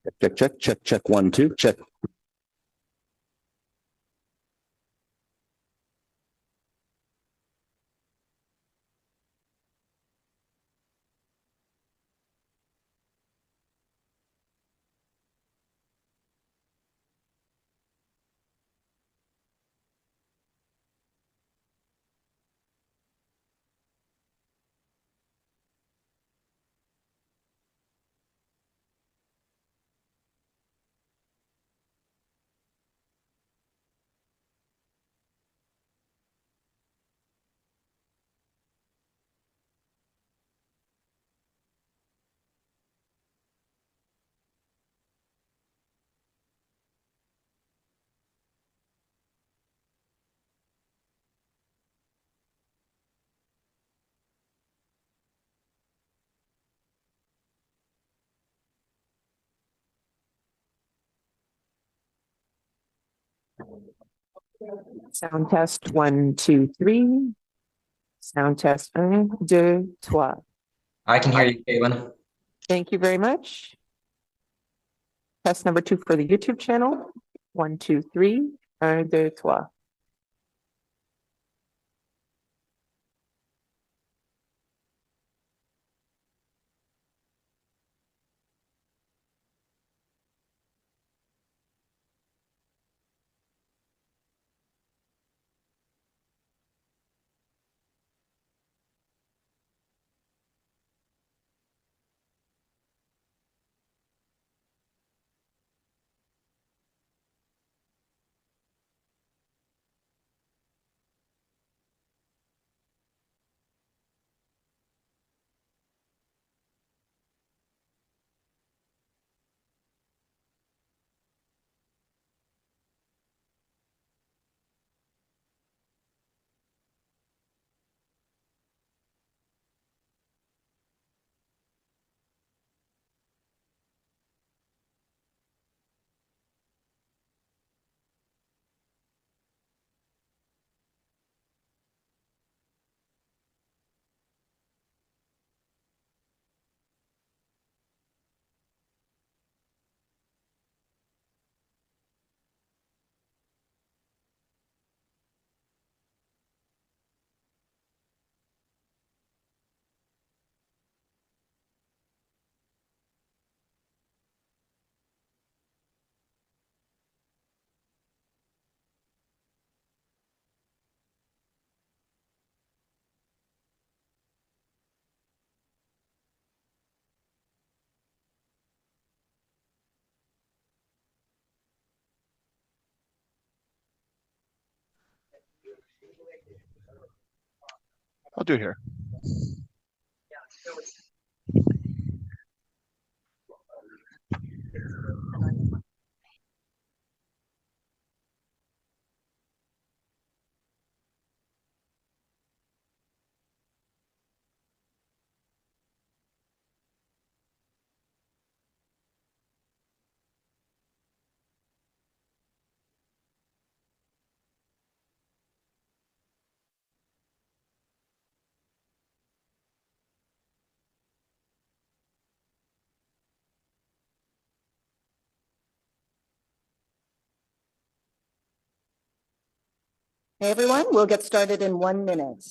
Check, check, check, check, 1, 2, check. Sound test 1, 2, 3. Sound test 1, 2, 3. I can hear you, Caitlin. Thank you very much. Test number 2 for the YouTube channel. 1, 2, 3. 1, 2, 3. I'll do it here. Hey, everyone, we'll get started in 1 minute.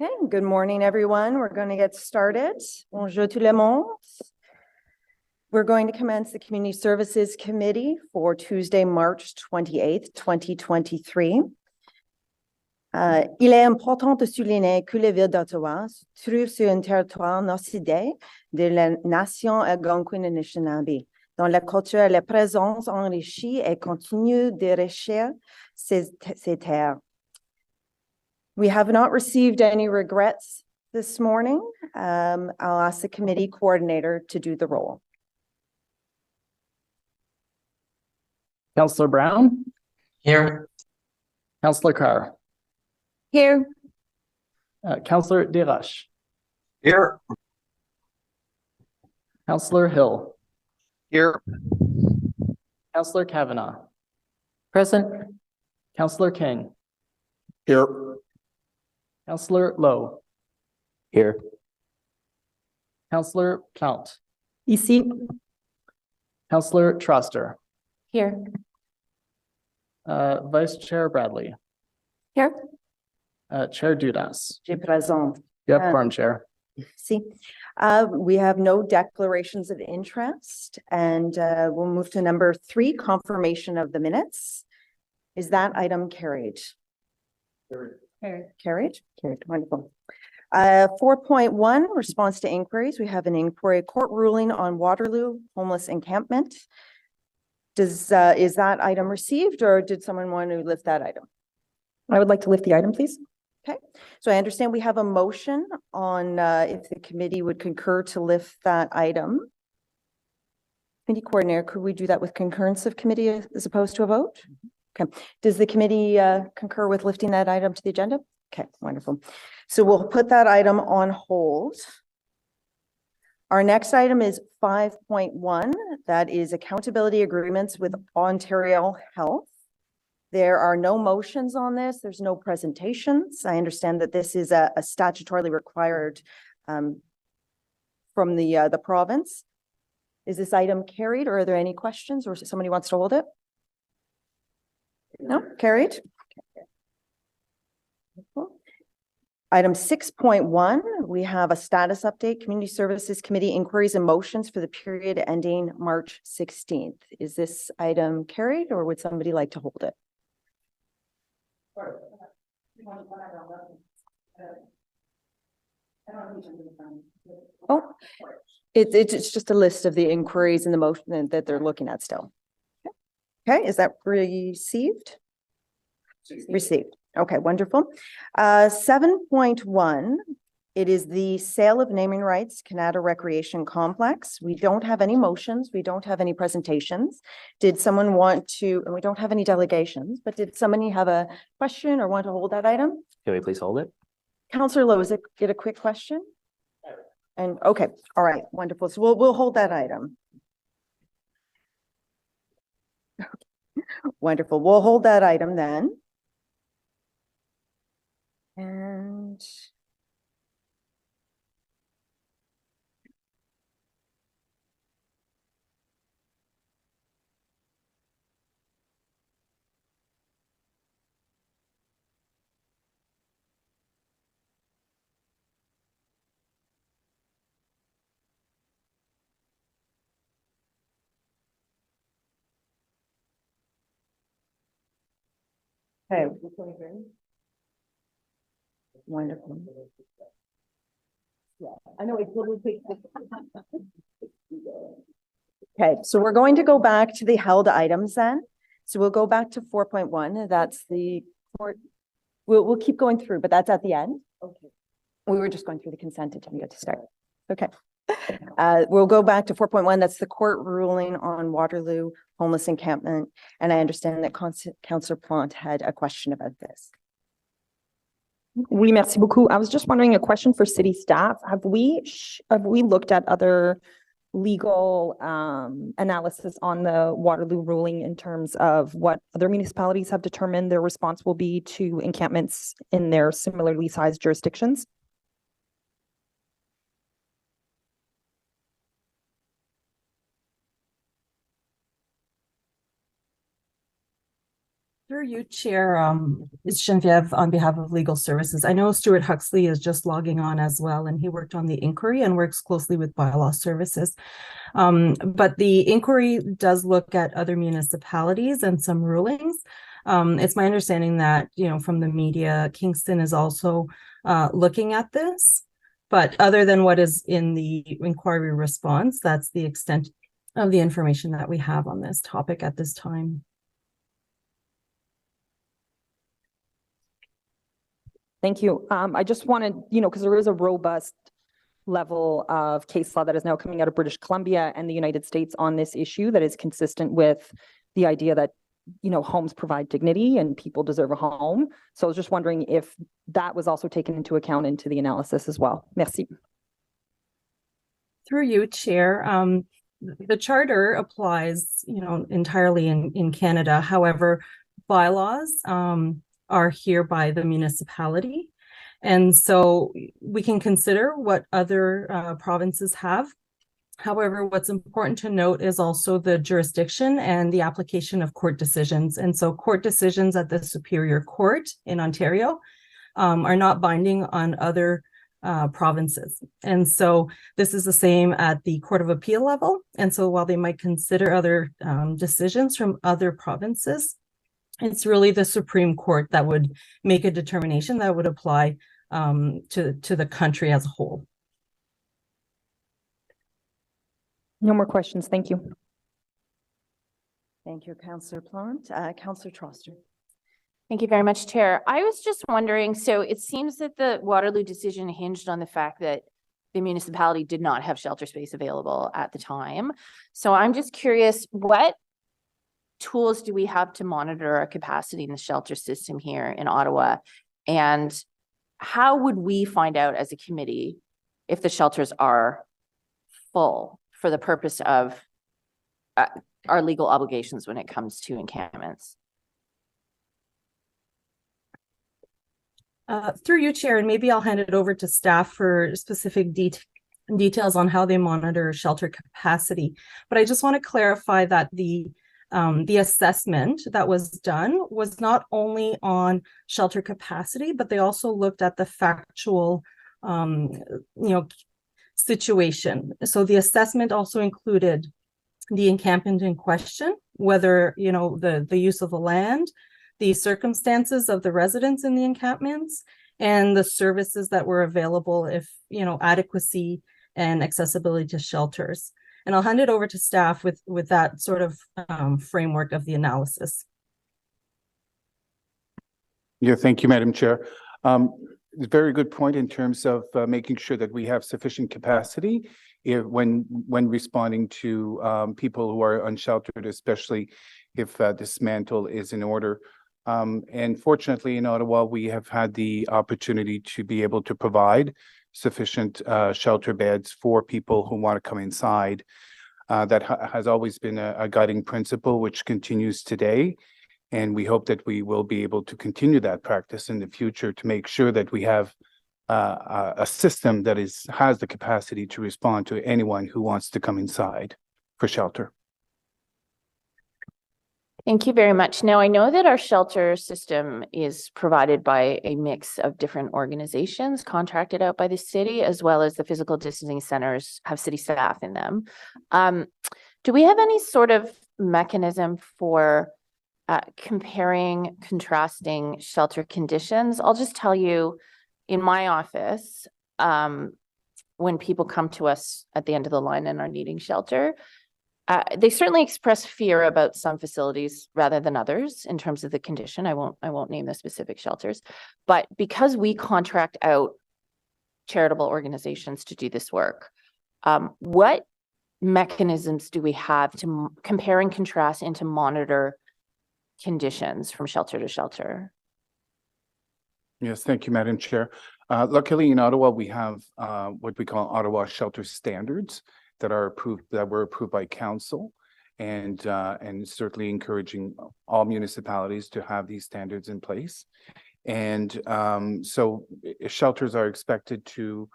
Okay, good morning, everyone. We're going to get started. Bonjour tout le monde. We're going to commence the Community Services Committee for Tuesday, March 28th, 2023. Il est important de souligner que la ville d'Ottawa se trouve sur un territoire nord-sudais de la nation algonquine Anishinaabe, dont la culture et la présence enrichie et continue d'enrichir ces terres. We have not received any regrets this morning. I'll ask the committee coordinator to do the roll. Councillor Brown, Here. Councillor Carr, Here. Councillor Desroches, Here. Councillor Hill, Here. Councillor Kavanagh, Present. Councillor King, Here. Councillor Lowe, Here. Councillor Plant, Ici. Councillor Troster, Here. Vice Chair Bradley, Here. Chair Dudas. Je présente. Yep, Uh, Quorum Chair. See, we have no declarations of interest, and we'll move to number 3, confirmation of the minutes. Is that item carried? Carried? Carried, wonderful. 4.1, response to inquiries. We have an inquiry court ruling on Waterloo homeless encampment. Is that item received, or did someone want to lift that item? I would like to lift the item, please. Okay, so I understand we have a motion on if the committee would concur to lift that item. Committee coordinator, could we do that with concurrence of committee as opposed to a vote? Okay, does the committee concur with lifting that item to the agenda? Okay, wonderful. So we'll put that item on hold. Our next item is 5.1. That is accountability agreements with Ontario Health. There are no motions on this. There's no presentations. I understand that this is a statutorily required from the province. Is this item carried, or are there any questions, or somebody wants to hold it? No, carried. Item 6.1, we have a status update, Community Services Committee inquiries and motions for the period ending March 16th. Is this item carried, or would somebody like to hold it? Oh, it's just a list of the inquiries and the motion that they're looking at still. Okay, is that received? Received. Okay, wonderful. 7.1, it is the sale of naming rights, Canada Recreation Complex. We don't have any motions. We don't have any presentations. Did someone want to, and we don't have any delegations, but did somebody have a question or want to hold that item? Can we please hold it? Councillor Lowe, is it get a quick question? And okay, all right, wonderful. So we'll hold that item. Wonderful. We'll hold that item then. And okay. Wonderful. Yeah, I know it totally takes. Okay, so we're going to go back to the held items then. So we'll go back to 4.1. That's the court. We'll keep going through, but that's at the end. Okay. We were just going through the consent agenda to start. Okay. We'll go back to 4.1. That's the court ruling on Waterloo homeless encampment. And I understand that Councillor Plant had a question about this. Oui, merci beaucoup. I was just wondering, a question for city staff. Have we looked at other legal analysis on the Waterloo ruling in terms of what other municipalities have determined their response will be to encampments in their similarly sized jurisdictions? Through you, Chair, it's Genevieve on behalf of Legal Services. I know Stuart Huxley is just logging on as well, and he worked on the inquiry and works closely with bylaw services. But the inquiry does look at other municipalities and some rulings. It's my understanding that, from the media, Kingston is also looking at this. But other than what is in the inquiry response, that's the extent of the information that we have on this topic at this time. Thank you. I just wanted, because there is a robust level of case law that is now coming out of British Columbia and the United States on this issue that is consistent with the idea that, homes provide dignity and people deserve a home. So I was just wondering if that was also taken into account into the analysis as well. Merci. Through you, Chair, the charter applies, entirely in Canada. However, bylaws are here by the municipality. And so we can consider what other provinces have. However, what's important to note is also the jurisdiction and the application of court decisions. And so court decisions at the Superior Court in Ontario are not binding on other provinces. And so this is the same at the Court of Appeal level. And so while they might consider other decisions from other provinces, it's really the Supreme Court that would make a determination that would apply to the country as a whole. No more questions. Thank you. Thank you, Councillor Plant. Councillor Troster. Thank you very much, Chair. I was just wondering, so it seems that the Waterloo decision hinged on the fact that the municipality did not have shelter space available at the time. So I'm just curious, what tools do we have to monitor our capacity in the shelter system here in Ottawa? And how would we find out as a committee if the shelters are full for the purpose of our legal obligations when it comes to encampments? Through you, Chair, and maybe I'll hand it over to staff for specific details on how they monitor shelter capacity. But I just want to clarify that the assessment that was done was not only on shelter capacity, but they also looked at the factual, situation. So the assessment also included the encampment in question, whether, the use of the land, the circumstances of the residents in the encampments, and the services that were available, if, adequacy and accessibility to shelters. And I'll hand it over to staff with that sort of framework of the analysis. Yeah, thank you, Madam Chair. Very good point in terms of making sure that we have sufficient capacity when responding to people who are unsheltered, especially if dismantle is in order. And fortunately, in Ottawa, we have had the opportunity to be able to provide sufficient shelter beds for people who want to come inside. That has always been a guiding principle, which continues today. And we hope that we will be able to continue that practice in the future to make sure that we have a system that has the capacity to respond to anyone who wants to come inside for shelter. Thank you very much. Now, I know that our shelter system is provided by a mix of different organizations contracted out by the city, as well as the physical distancing centers have city staff in them. Do we have any sort of mechanism for comparing, contrasting shelter conditions? I'll just tell you, in my office, when people come to us at the end of the line and are needing shelter, they certainly express fear about some facilities rather than others in terms of the condition. I won't name the specific shelters, but because we contract out charitable organizations to do this work, what mechanisms do we have to compare and contrast and to monitor conditions from shelter to shelter? Yes, thank you, Madam Chair. Luckily in Ottawa, we have what we call Ottawa Shelter Standards that were approved by council, and certainly encouraging all municipalities to have these standards in place. And so shelters are expected to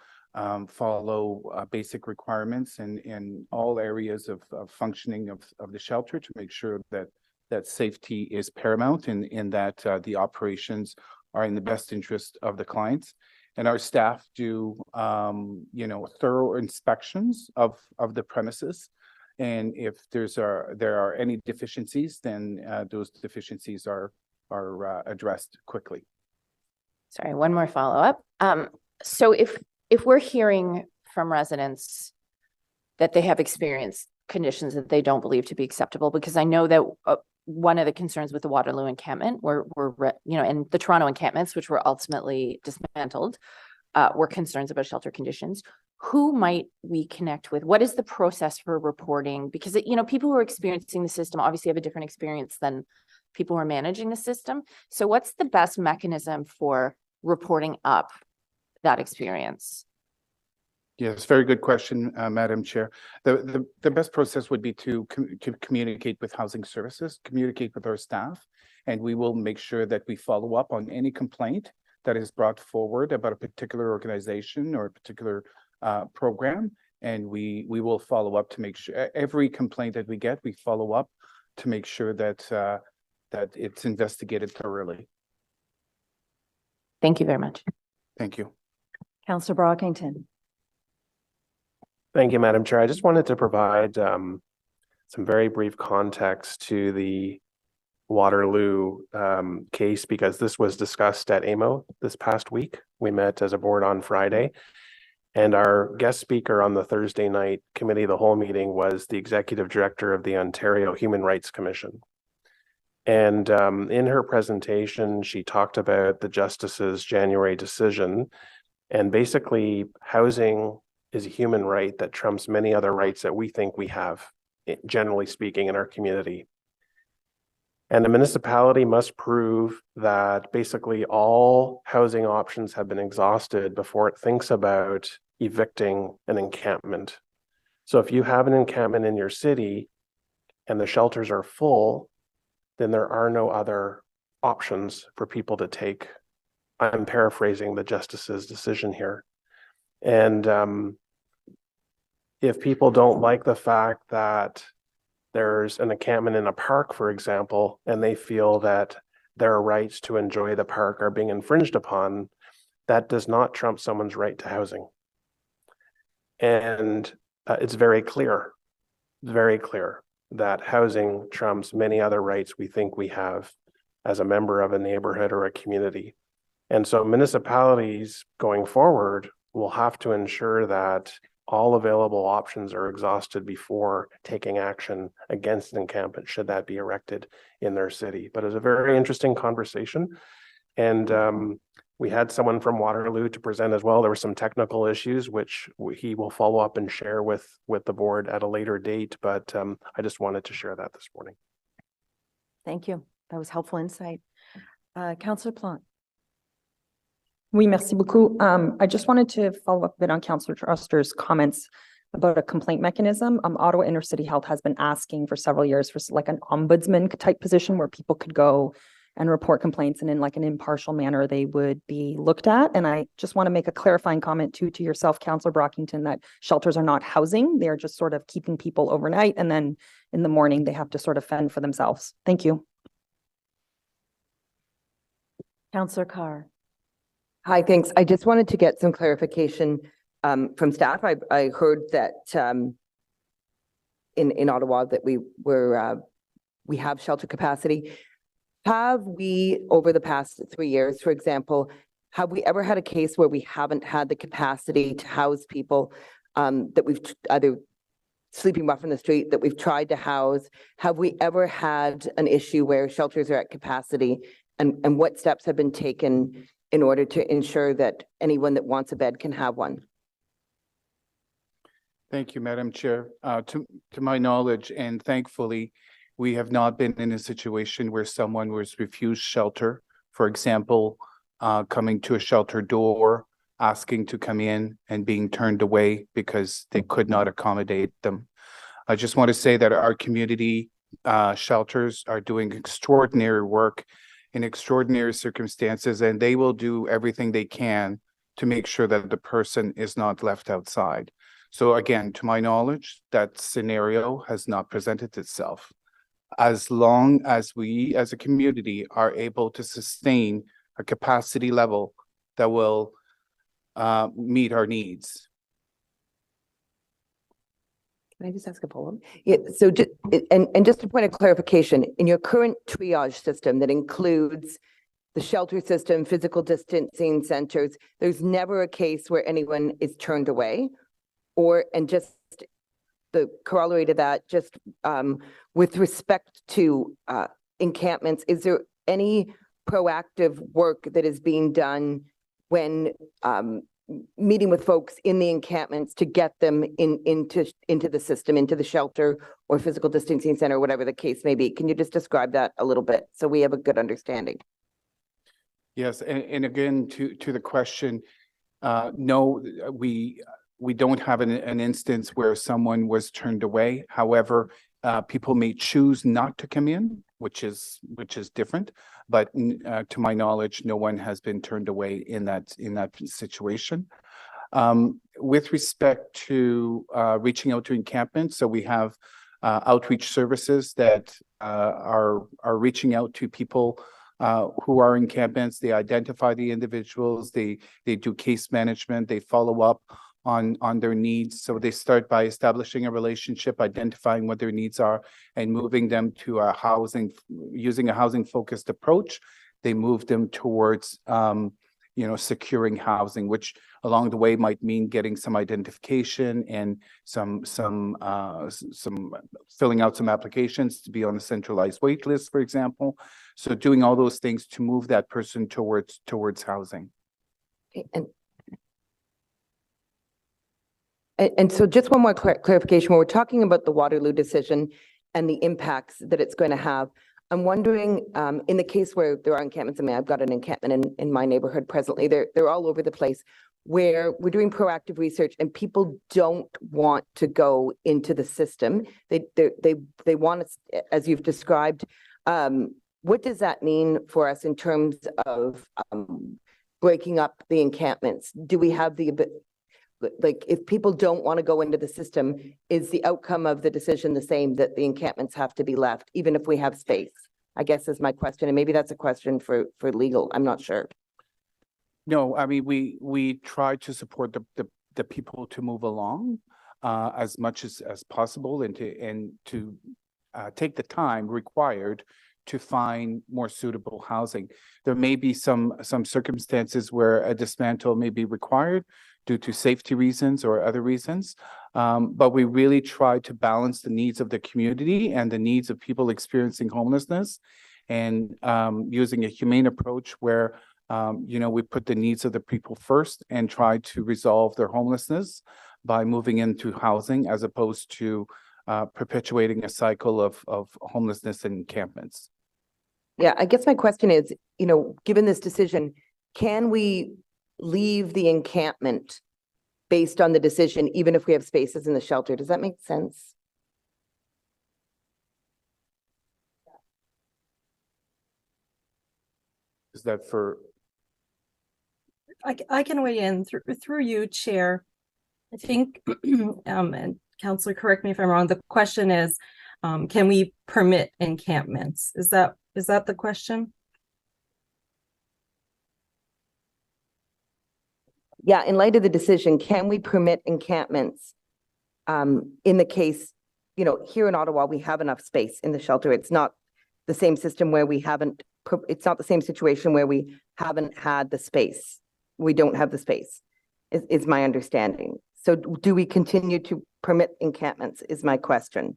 follow basic requirements in all areas of functioning of the shelter to make sure that that safety is paramount and that the operations are in the best interest of the clients. And our staff do, thorough inspections of the premises. And if there are any deficiencies, then those deficiencies are addressed quickly. Sorry, one more follow-up. So if we're hearing from residents that they have experienced conditions that they don't believe to be acceptable, because I know that one of the concerns with the Waterloo encampment and the Toronto encampments, which were ultimately dismantled, were concerns about shelter conditions. Who might we connect with? What is the process for reporting? Because, people who are experiencing the system obviously have a different experience than people who are managing the system. So what's the best mechanism for reporting up that experience? Yes, very good question, Madam Chair. The best process would be to communicate with housing services, communicate with our staff, and we will make sure that we follow up on any complaint that is brought forward about a particular organization or a particular program. And we will follow up to make sure every complaint that we get, we follow up to make sure that that it's investigated thoroughly. Thank you very much. Thank you. Councillor Brockington. Thank you, Madam Chair. I just wanted to provide some very brief context to the Waterloo case, because this was discussed at AMO this past week. We met as a board on Friday, and our guest speaker on the Thursday night committee of the whole meeting was the executive director of the Ontario Human Rights Commission. And in her presentation, she talked about the justice's January decision, and basically housing is a human right that trumps many other rights that we think we have, generally speaking, in our community. And the municipality must prove that basically all housing options have been exhausted before it thinks about evicting an encampment. So if you have an encampment in your city and the shelters are full, then there are no other options for people to take. I'm paraphrasing the justice's decision here. And if people don't like the fact that there's an encampment in a park, for example, and they feel that their rights to enjoy the park are being infringed upon, that does not trump someone's right to housing. And it's very clear that housing trumps many other rights we think we have as a member of a neighborhood or a community. And so municipalities going forward will have to ensure that all available options are exhausted before taking action against an encampment should that be erected in their city. But it was a very interesting conversation. And we had someone from Waterloo to present as well. There were some technical issues, which he will follow up and share with the board at a later date. But I just wanted to share that this morning. Thank you. That was helpful insight. Councillor Plante. Oui, merci beaucoup. I just wanted to follow up a bit on Councillor Truster's comments about a complaint mechanism. Ottawa Intercity Health has been asking for several years for like an ombudsman type position where people could go and report complaints, and in like an impartial manner they would be looked at. And I just want to make a clarifying comment too to yourself, Councillor Brockington, that shelters are not housing. They're just sort of keeping people overnight, and then in the morning they have to sort of fend for themselves. Thank you. Councillor Carr. Hi, thanks. I just wanted to get some clarification from staff. I heard that in Ottawa that we have shelter capacity. Have we, over the past 3 years, for example, have we ever had a case where we haven't had the capacity to house people that we've either sleeping rough in the street that we've tried to house? Have we ever had an issue where shelters are at capacity, and what steps have been taken in order to ensure that anyone that wants a bed can have one? Thank you, Madam Chair. To my knowledge, and thankfully, we have not been in a situation where someone was refused shelter. For example, coming to a shelter door, asking to come in and being turned away because they could not accommodate them. I just want to say that our community shelters are doing extraordinary work in extraordinary circumstances, and they will do everything they can to make sure that the person is not left outside. So again, to my knowledge, that scenario has not presented itself. as long as we as a community are able to sustain a capacity level that will meet our needs. Can I just ask a follow-up? Yeah, so just, and just a point of clarification, in your current triage system that includes the shelter system, physical distancing centers, there's never a case where anyone is turned away? Or, and just the corollary to that, just with respect to encampments, is there any proactive work that is being done when meeting with folks in the encampments to get them into the system, into the shelter or physical distancing center, whatever the case may be? Can you just describe that a little bit so we have a good understanding? Yes, and again, to the question, no, we don't have an instance where someone was turned away. However, people may choose not to come in, which is different. But to my knowledge, no one has been turned away in that situation. With respect to reaching out to encampments, so we have outreach services that are reaching out to people who are encampments. They identify the individuals, they do case management, they follow up on their needs. So they start by establishing a relationship, identifying what their needs are, and moving them to a housing, using a housing focused approach. They move them towards securing housing, which along the way might mean getting some identification and some filling out some applications to be on a centralized wait list, for example. So doing all those things to move that person towards housing. And so just one more clarification, when we're talking about the Waterloo decision and the impacts that it's going to have, I'm wondering, in the case where there are encampments, I mean, I've got an encampment in my neighborhood presently, they're all over the place, where we're doing proactive research and people don't want to go into the system. They want us, as you've described. What does that mean for us in terms of breaking up the encampments? Do we have the ability? Like, if people don't want to go into the system, is the outcome of the decision the same, that the encampments have to be left, even if we have space? I guess is my question, and maybe that's a question for legal. I'm not sure. No, I mean, we try to support the people to move along as much as possible, and to take the time required to find more suitable housing. There may be some circumstances where a dismantle may be required due to safety reasons or other reasons. But we really try to balance the needs of the community and the needs of people experiencing homelessness, and using a humane approach where we put the needs of the people first and try to resolve their homelessness by moving into housing, as opposed to perpetuating a cycle of homelessness and encampments. Yeah, I guess my question is, given this decision, can we leave the encampment based on the decision, even if we have spaces in the shelter? Does that make sense? Is that for? I can weigh in through you, Chair. I think, and Councillor, correct me if I'm wrong, the question is, can we permit encampments? Is that the question? Yeah, in light of the decision, can we permit encampments? In the case, here in Ottawa, we have enough space in the shelter. It's not the same system where we haven't, it's not the same situation where we haven't had the space. We don't have the space, is my understanding. So do we continue to permit encampments, is my question,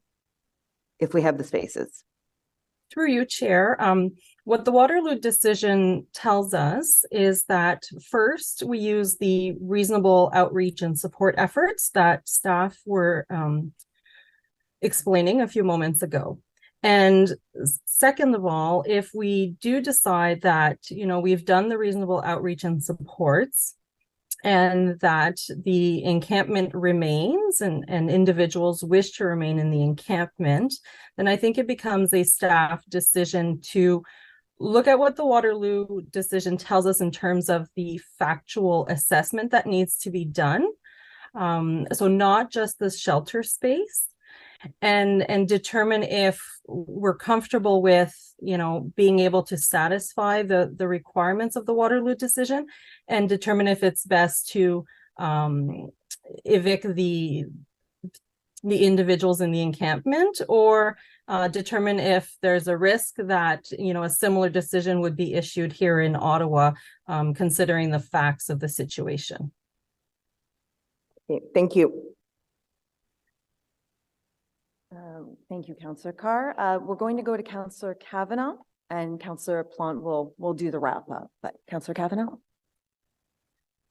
if we have the spaces? Through you, Chair, what the Waterloo decision tells us is that first we use the reasonable outreach and support efforts that staff were explaining a few moments ago. And second of all, if we do decide that, we've done the reasonable outreach and supports, and that the encampment remains and individuals wish to remain in the encampment, then I think it becomes a staff decision to look at what the Waterloo decision tells us in terms of the factual assessment that needs to be done. So not just the shelter space. and determine if we're comfortable with, being able to satisfy the requirements of the Waterloo decision, and determine if it's best to evict the individuals in the encampment, or determine if there's a risk that, a similar decision would be issued here in Ottawa, considering the facts of the situation. Okay, thank you. Thank you, Councillor Carr. We're going to go to Councillor Kavanaugh, and Councillor Plante will do the wrap up. But Councillor Kavanaugh.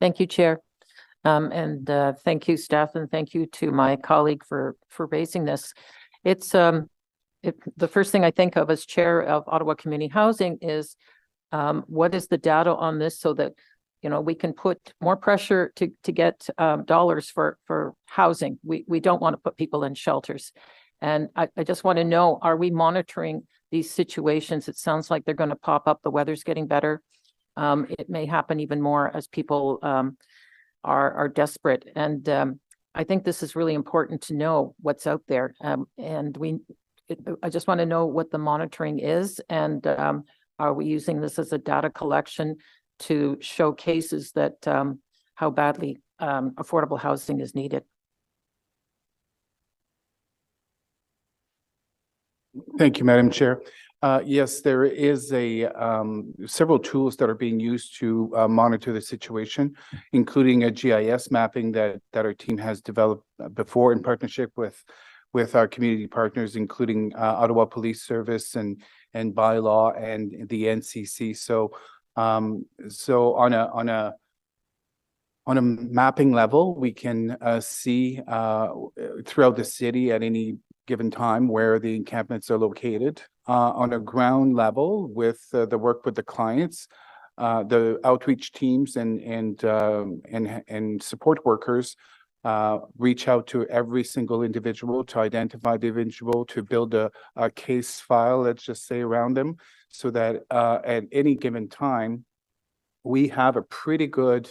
Thank you, Chair. Thank you, staff, and thank you to my colleague for raising this. It's the first thing I think of as Chair of Ottawa Community Housing is what is the data on this, so that we can put more pressure to get dollars for housing. We don't want to put people in shelters. And I just want to know, are we monitoring these situations? It sounds like they're going to pop up. The weather's getting better. It may happen even more as people are desperate. And I think this is really important to know what's out there. I just want to know what the monitoring is, and are we using this as a data collection to show cases that how badly affordable housing is needed. Thank you, Madam Chair. Yes, there is several tools that are being used to monitor the situation, including a GIS mapping that our team has developed before in partnership with our community partners, including Ottawa Police Service and bylaw and the NCC. So on a mapping level, we can see throughout the city at any given time where the encampments are located. On a ground level, with the work with the clients, the outreach teams and support workers reach out to every single individual to identify the individual, to build a case file, let's just say, around them, so that at any given time, we have a pretty good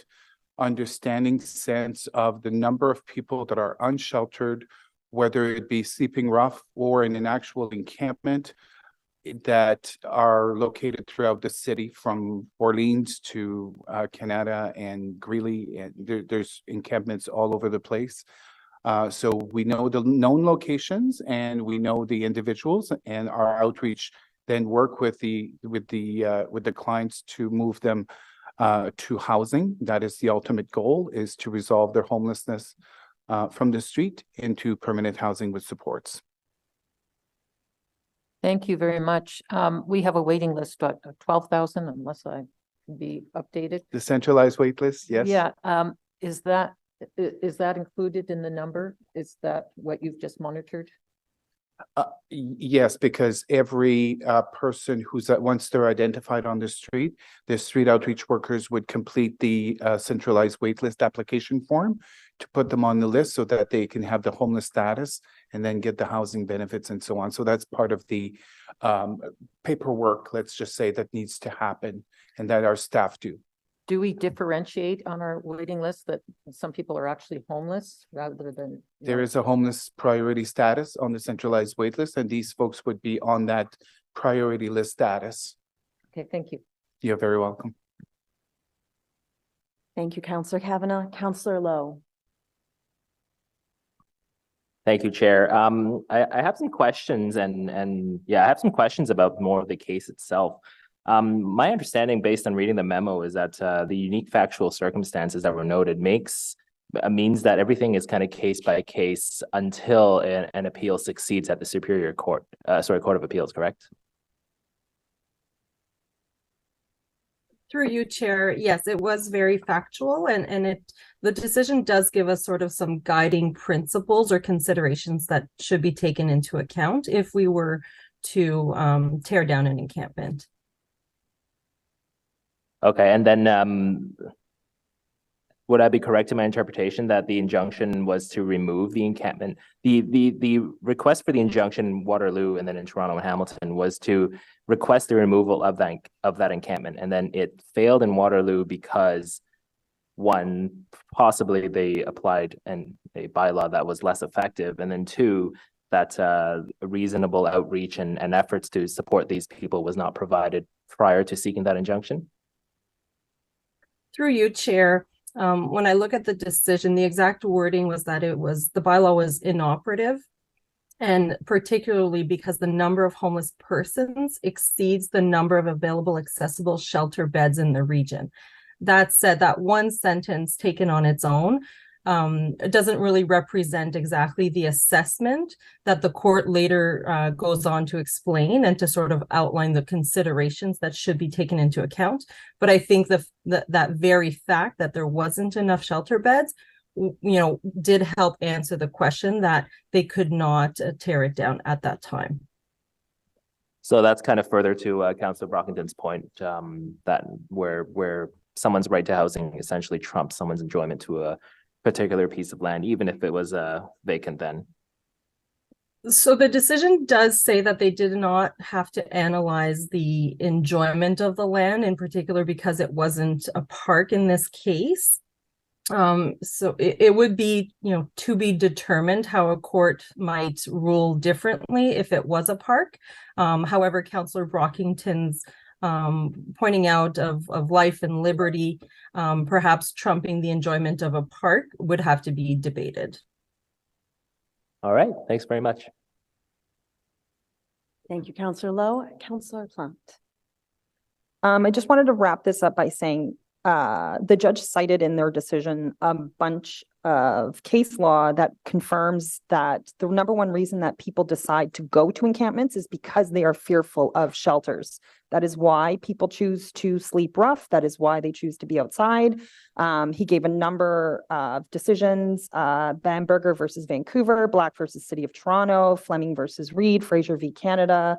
understanding sense of the number of people that are unsheltered, whether it be sleeping rough or in an actual encampment, that are located throughout the city, from Orleans to Canada and Greeley, and there's encampments all over the place. So we know the known locations and we know the individuals, and our outreach then work with the clients to move them to housing. That is the ultimate goal, is to resolve their homelessness from the street into permanent housing with supports. Thank you very much. We have a waiting list of 12,000, unless I can be updated. The centralized wait list, yes. Yeah. Is that included in the number? Is that what you've just monitored? Yes, because every person who's once they're identified on the street outreach workers would complete the centralized waitlist application form to put them on the list, so that they can have the homeless status and then get the housing benefits and so on. So that's part of the paperwork, let's just say, that needs to happen, and that our staff do. Do we differentiate on our waiting list that some people are actually homeless rather than? There is a homeless priority status on the centralized wait list, and these folks would be on that priority list status. Okay, thank you. You're very welcome. Thank you, Councillor Kavanaugh. Councillor Lowe. Thank you, Chair. I have some questions and I have some questions about more of the case itself. My understanding, based on reading the memo, is that the unique factual circumstances that were noted means that everything is kind of case by case until an appeal succeeds at the Superior Court, Court of Appeals, correct? Through you, Chair. Yes, it was very factual, and the decision does give us sort of some guiding principles or considerations that should be taken into account if we were to tear down an encampment. Okay, and then would I be correct in my interpretation that the injunction was to remove the encampment? The request for the injunction in Waterloo and then in Toronto and Hamilton was to request the removal of that encampment, and then it failed in Waterloo because, one, possibly they applied a bylaw that was less effective, and then two, reasonable outreach and efforts to support these people was not provided prior to seeking that injunction? Through you, Chair, when I look at the decision, the exact wording was that the bylaw was inoperative. And particularly because the number of homeless persons exceeds the number of available accessible shelter beds in the region. That said, that one sentence taken on its own doesn't really represent exactly the assessment that the court later goes on to explain and to sort of outline the considerations that should be taken into account. But I think that very fact that there wasn't enough shelter beds did help answer the question that they could not tear it down at that time. So that's kind of further to Councillor Brockington's point, that where someone's right to housing essentially trumps someone's enjoyment to a particular piece of land, even if it was vacant then. So the decision does say that they did not have to analyze the enjoyment of the land, in particular because it wasn't a park in this case. So it would be, to be determined how a court might rule differently if it was a park. However, Councillor Brockington's pointing out of life and liberty, perhaps trumping the enjoyment of a park, would have to be debated. All right, thanks very much. Thank you, Councillor Lowe. Councillor Plant. I just wanted to wrap this up by saying the judge cited in their decision a bunch of case law that confirms that the number one reason that people decide to go to encampments is because they are fearful of shelters. That is why people choose to sleep rough. That is why they choose to be outside. He gave a number of decisions, Bamberger versus Vancouver, Black versus City of Toronto, Fleming versus Reed, Fraser v. Canada,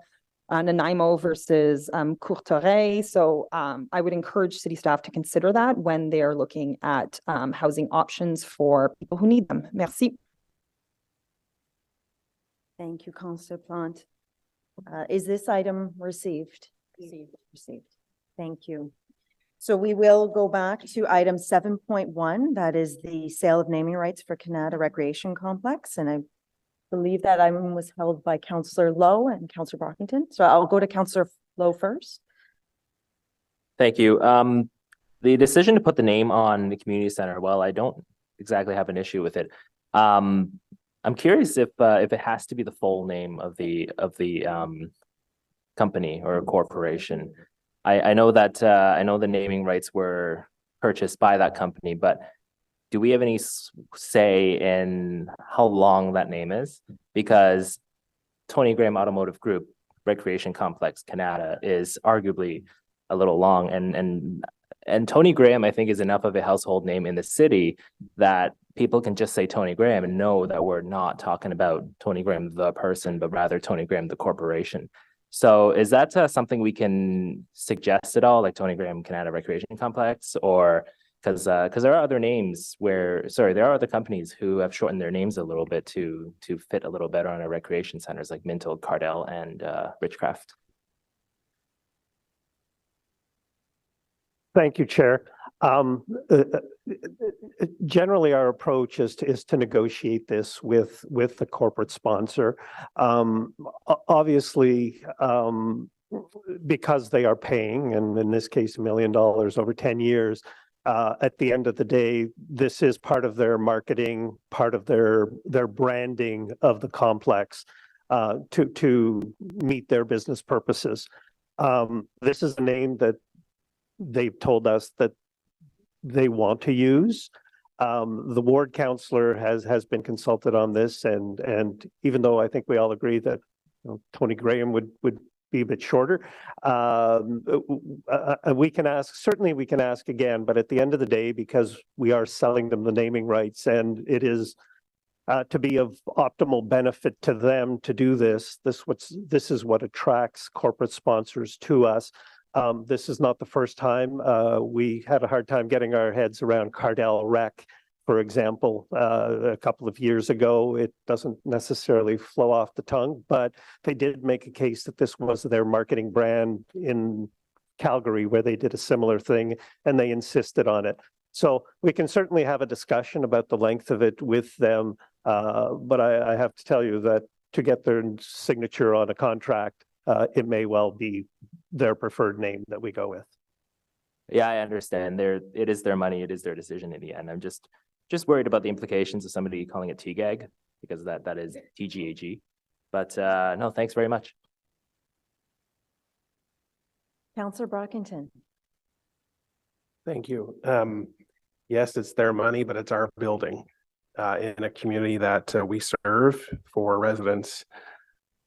Nanaimo versus Courtoret. So I would encourage city staff to consider that when they're looking at housing options for people who need them. Merci. Thank you, Councillor Plant. Is this item received? Received. Thank you. So we will go back to item 7.1. That is the sale of naming rights for Canada Recreation Complex. And I believe that item was held by Councillor Lowe and Councillor Brockington. So I'll go to Councillor Lowe first. Thank you. The decision to put the name on the community center, well, I don't exactly have an issue with it. I'm curious if it has to be the full name of the company or corporation. I know that I know the naming rights were purchased by that company, but do we have any say in how long that name is? Because Tony Graham Automotive Group Recreation Complex Canada is arguably a little long, and Tony Graham, I think, is enough of a household name in the city that people can just say Tony Graham and know that we're not talking about Tony Graham the person, but rather Tony Graham the corporation. So is that something we can suggest at all, like Tony Graham Canada Recreation Complex, or because there are other names there are other companies who have shortened their names a little bit to fit a little better on our recreation centers like Minto, Cardell, and Richcraft. Thank you, Chair. Generally, our approach is to negotiate this with the corporate sponsor. Obviously, because they are paying, and in this case, $1 million over 10 years, at the end of the day, this is part of their marketing, part of their branding of the complex to meet their business purposes. This is a name that they've told us that they want to use. The ward councillor has been consulted on this, and even though I think we all agree that Tony Graham would be a bit shorter, we can ask again, but at the end of the day, because we are selling them the naming rights, and it is to be of optimal benefit to them to do this is what attracts corporate sponsors to us. This is not the first time. We had a hard time getting our heads around Cardell Rec, for example, a couple of years ago. It doesn't necessarily flow off the tongue, but they did make a case that this was their marketing brand in Calgary, where they did a similar thing, and they insisted on it. So we can certainly have a discussion about the length of it with them, but I have to tell you that to get their signature on a contract, it may well be their preferred name that we go with. Yeah, I understand. It is their money. It is their decision in the end. I'm just worried about the implications of somebody calling it TGAG because that is TGAG. But no, thanks very much. Councillor Brockington. Thank you. Yes, it's their money, but it's our building in a community that we serve for residents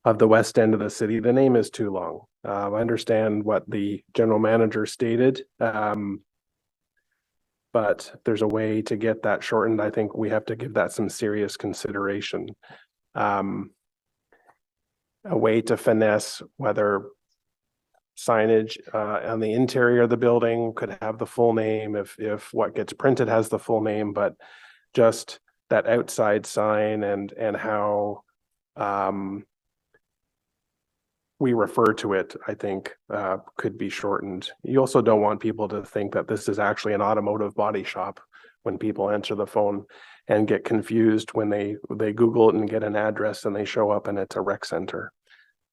of the west end of the city. The name is too long. I understand what the general manager stated, but there's a way to get that shortened. I think we have to give that some serious consideration. A way to finesse whether signage on the interior of the building could have the full name if what gets printed has the full name, but just that outside sign and how we refer to it, I think could be shortened. You also don't want people to think that this is actually an automotive body shop when people answer the phone and get confused when they Google it and get an address and they show up and it's a rec center.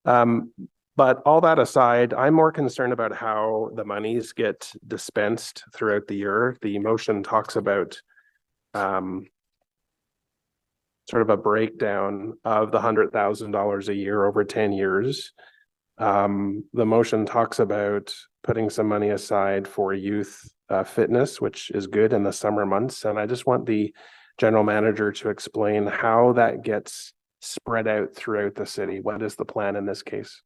But all that aside, I'm more concerned about how the monies get dispensed throughout the year. The motion talks about sort of a breakdown of the $100,000 a year over 10 years. The motion talks about putting some money aside for youth fitness, which is good in the summer months. And I just want the general manager to explain how that gets spread out throughout the city. What is the plan in this case?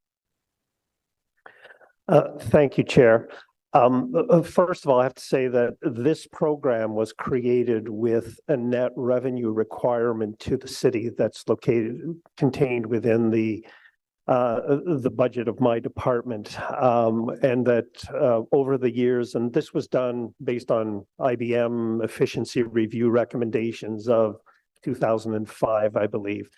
Thank you, Chair. First of all, I have to say that this program was created with a net revenue requirement to the city that's contained within the budget of my department, and that over the years, and this was done based on IBM efficiency review recommendations of 2005, I believe.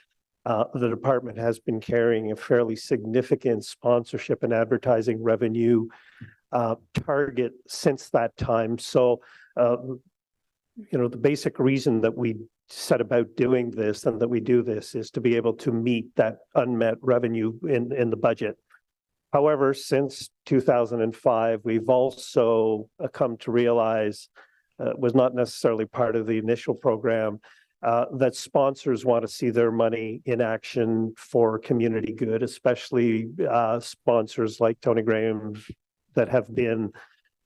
The department has been carrying a fairly significant sponsorship and advertising revenue target since that time. So, the basic reason that we set about doing this and that we do this is to be able to meet that unmet revenue in the budget. However, since 2005, we've also come to realize was not necessarily part of the initial program, that sponsors want to see their money in action for community good, especially sponsors like Tony Graham that have been,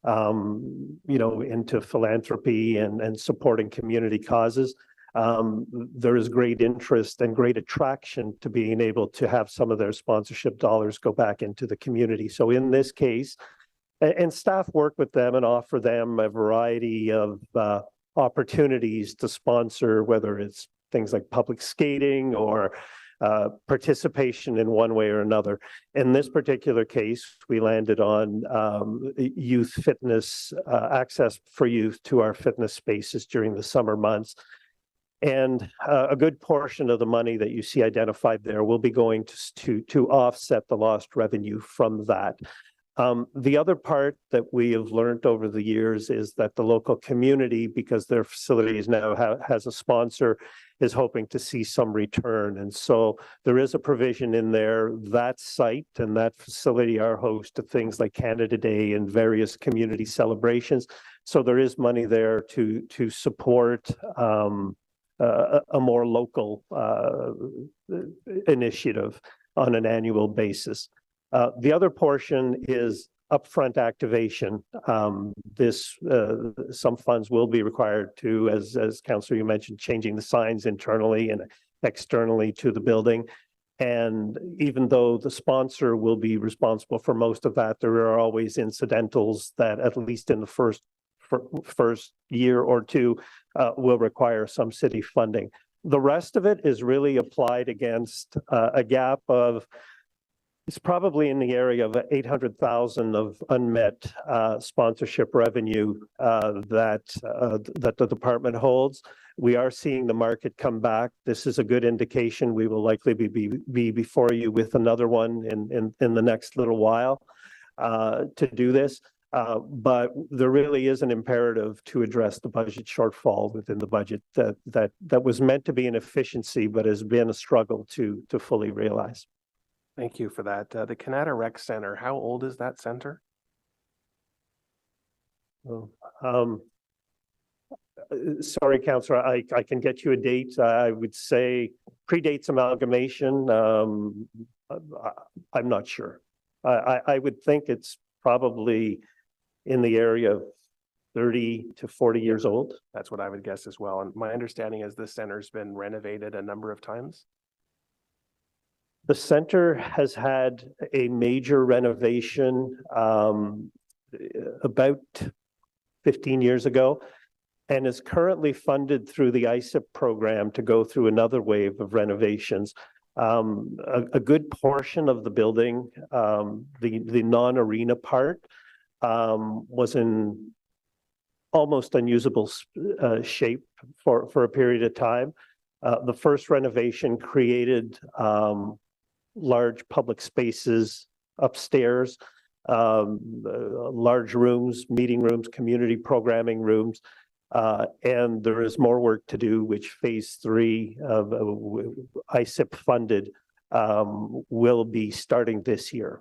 into philanthropy and supporting community causes. There is great interest and great attraction to being able to have some of their sponsorship dollars go back into the community. So in this case, and staff work with them and offer them a variety of opportunities to sponsor, whether it's things like public skating or participation in one way or another. In this particular case, we landed on youth fitness, access for youth to our fitness spaces during the summer months. And a good portion of the money that you see identified there will be going to offset the lost revenue from that. The other part that we have learned over the years is that the local community, because their facilities now has a sponsor, is hoping to see some return. And so there is a provision in there. That site and that facility are host to things like Canada Day and various community celebrations. So there is money there to support a more local initiative on an annual basis. The other portion is upfront activation. Some funds will be required to, as Councillor, you mentioned, changing the signs internally and externally to the building. And even though the sponsor will be responsible for most of that, there are always incidentals that, at least in the first year or two, will require some city funding. The rest of it is really applied against a gap of, it's probably in the area of 800,000 of unmet sponsorship revenue that the department holds. We are seeing the market come back. This is a good indication. We will likely be before you with another one in the next little while to do this. But there really is an imperative to address the budget shortfall within the budget that was meant to be an efficiency, but has been a struggle to fully realize. Thank you for that. The Canada Rec Center, how old is that center? Sorry, Councillor, I can get you a date. I would say predates amalgamation. I'm not sure. I would think it's probably in the area of 30 to 40 years old. That's what I would guess as well. And my understanding is this center's been renovated a number of times. The center has had a major renovation about 15 years ago, and is currently funded through the ISIP program to go through another wave of renovations. A good portion of the building, the non-arena part, was in almost unusable shape for a period of time. The first renovation created large public spaces upstairs, large rooms, meeting rooms, community programming rooms. And there is more work to do, which phase 3 of ISIP funded will be starting this year.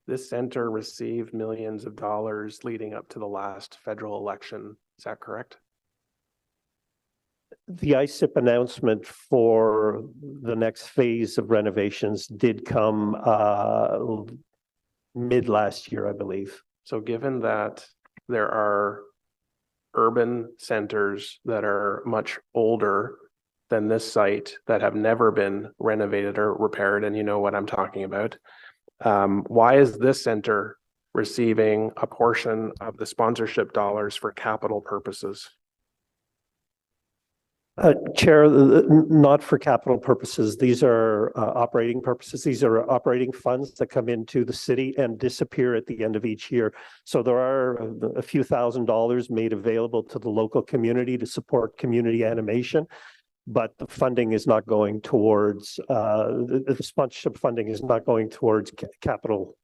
This center received millions of dollars leading up to the last federal election. Is that correct? The ISIP announcement for the next phase of renovations did come mid last year, I believe. So given that there are urban centers that are much older than this site that have never been renovated or repaired, and you know what I'm talking about, why is this center receiving a portion of the sponsorship dollars for capital purposes? Chair, not for capital purposes. These are operating purposes. These are operating funds that come into the city and disappear at the end of each year. So there are a few $1,000s made available to the local community to support community animation, but the funding is not going towards, the sponsorship funding is not going towards capital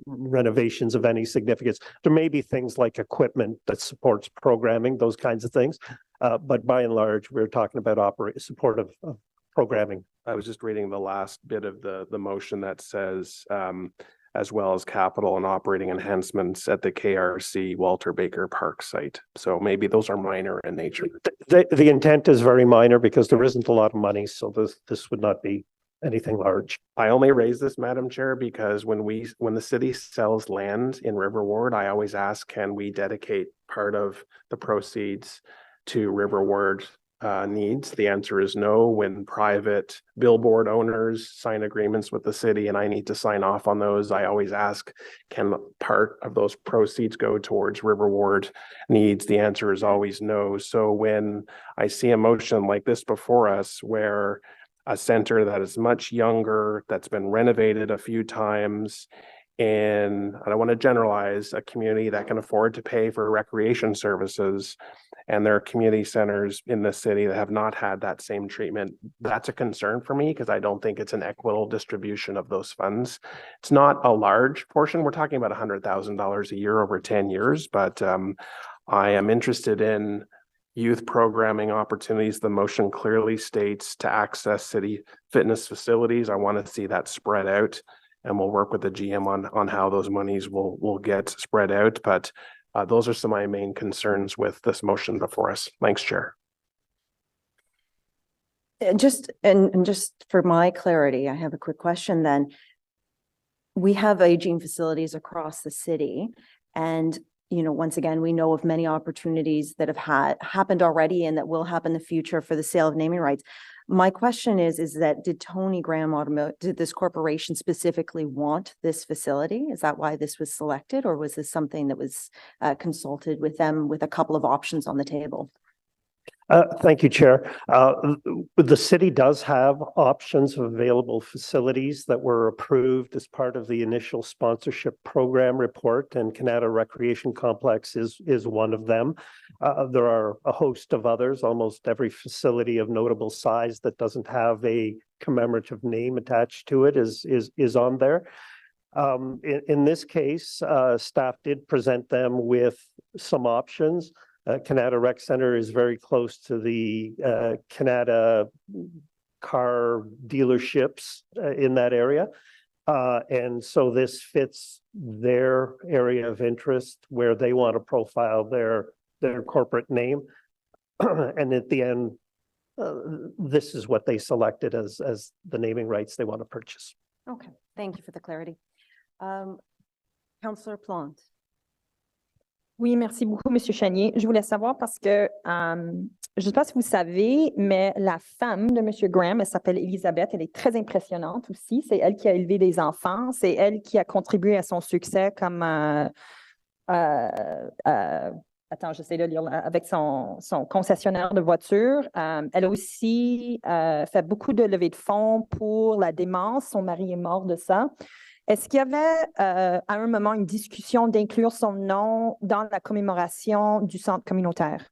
renovations of any significance. There may be things like equipment that supports programming, those kinds of things. But by and large, we're talking about support of programming. I was just reading the last bit of the motion that says, as well as capital and operating enhancements at the KRC Walter Baker Park site. So maybe those are minor in nature. The intent is very minor because there isn't a lot of money, so this would not be anything large. I only raise this, Madam Chair, because when the city sells land in River Ward, I always ask, can we dedicate part of the proceeds to River Ward needs? The answer is no. When private billboard owners sign agreements with the city and I need to sign off on those, I always ask, can part of those proceeds go towards River Ward needs? The answer is always no. So when I see a motion like this before us, where a center that is much younger, that's been renovated a few times, and I don't want to generalize, a community that can afford to pay for recreation services, and there are community centers in the city that have not had that same treatment. That's a concern for me because I don't think it's an equitable distribution of those funds. It's not a large portion. We're talking about $100,000 a year over 10 years, but I am interested in youth programming opportunities. The motion clearly states to access city fitness facilities. I want to see that spread out, and we'll work with the GM on how those monies will get spread out. But those are some of my main concerns with this motion before us. Thanks, Chair. Just for my clarity, I have a quick question then. We have aging facilities across the city, and once again, we know of many opportunities that have happened already and that will happen in the future for the sale of naming rights. My question is that did Tony Graham did this corporation specifically want this facility? Is that why this was selected, or was this something that was consulted with them with a couple of options on the table? Thank you, Chair. The city does have options of available facilities that were approved as part of the initial sponsorship program report, and Canada Recreation Complex is one of them. There are a host of others. Almost every facility of notable size that doesn't have a commemorative name attached to it is on there. In this case, staff did present them with some options. Canada Rec Center is very close to the Canada car dealerships in that area. And so this fits their area of interest where they want to profile their corporate name. And at the end, this is what they selected as the naming rights they want to purchase. Okay, thank you for the clarity. Councillor Plante. Oui, merci beaucoup, Monsieur Chanier. Je voulais savoir parce que je ne sais pas si vous savez, mais la femme de Monsieur Graham, elle s'appelle Elisabeth. Elle est très impressionnante aussi. C'est elle qui a élevé des enfants. C'est elle qui a contribué à son succès comme attends, j'essaie de lire avec son concessionnaire de voitures. Elle a aussi fait beaucoup de levées de fonds pour la démence. Son mari est mort de ça. Est-ce qu'il y avait à un moment une discussion d'inclure son nom dans la commémoration du centre communautaire?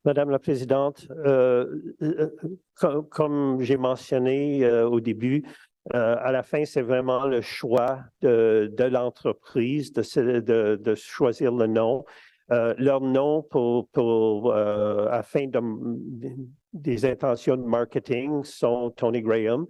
Madame la Présidente, comme j'ai mentionné au début, à la fin, c'est vraiment le choix de l'entreprise de choisir le nom. Leur nom afin des intentions de marketing sont Tony Graham.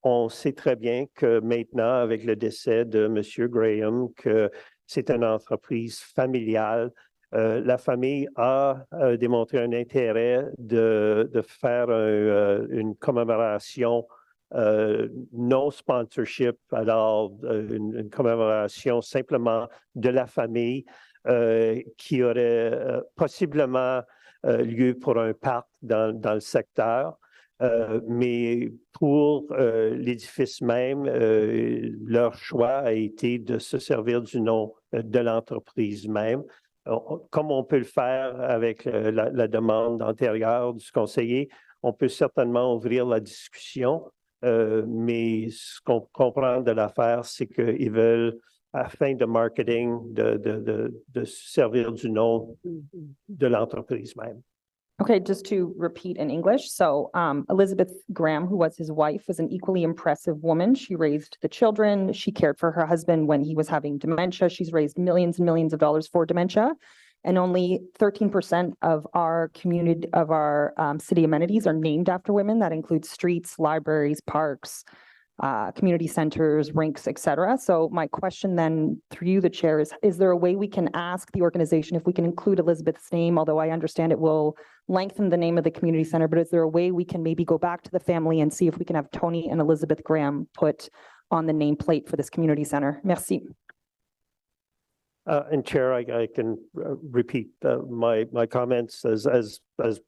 On sait très bien que maintenant, avec le décès de M. Graham, que c'est une entreprise familiale. La famille a démontré un intérêt de faire une commémoration non sponsorship, alors une commémoration simplement de la famille qui aurait possiblement lieu pour un parc dans le secteur. Mais pour l'édifice même, leur choix a été de se servir du nom de l'entreprise même. Comme on peut le faire avec la demande antérieure du conseiller, on peut certainement ouvrir la discussion, mais ce qu'on comprend de l'affaire, c'est qu'ils veulent, à fin de marketing, de se servir du nom de l'entreprise même. Okay, just to repeat in English. So Elizabeth Graham, who was his wife, was an equally impressive woman. She raised the children. She cared for her husband when he was having dementia. She's raised millions and millions of dollars for dementia. And only 13% of our community, of our city amenities are named after women. That includes streets, libraries, parks, community centers, rinks, etc. So my question then through you, the chair, is there a way we can ask the organization if we can include Elizabeth's name, although I understand it will lengthen the name of the community center, but is there a way we can maybe go back to the family and see if we can have Tony and Elizabeth Graham put on the nameplate for this community center? Merci. And Chair, I can repeat my comments as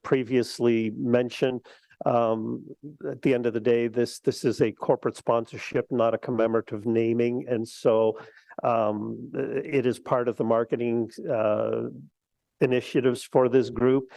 previously mentioned. At the end of the day, this is a corporate sponsorship, not a commemorative naming, and so it is part of the marketing initiatives for this group.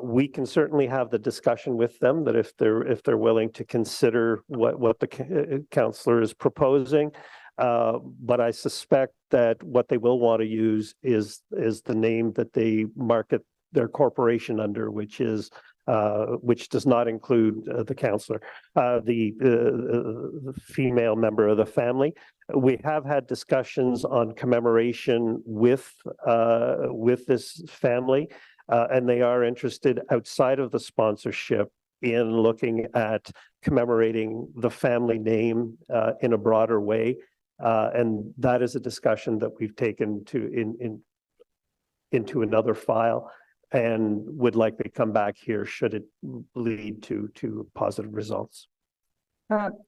We can certainly have the discussion with them that if they're willing to consider what the councillor is proposing. But I suspect that what they will want to use is the name that they market their corporation under, which does not include the councillor, the female member of the family. We have had discussions on commemoration with this family, and they are interested outside of the sponsorship in looking at commemorating the family name in a broader way. And that is a discussion that we've taken into another file and would likely come back here should it lead to positive results.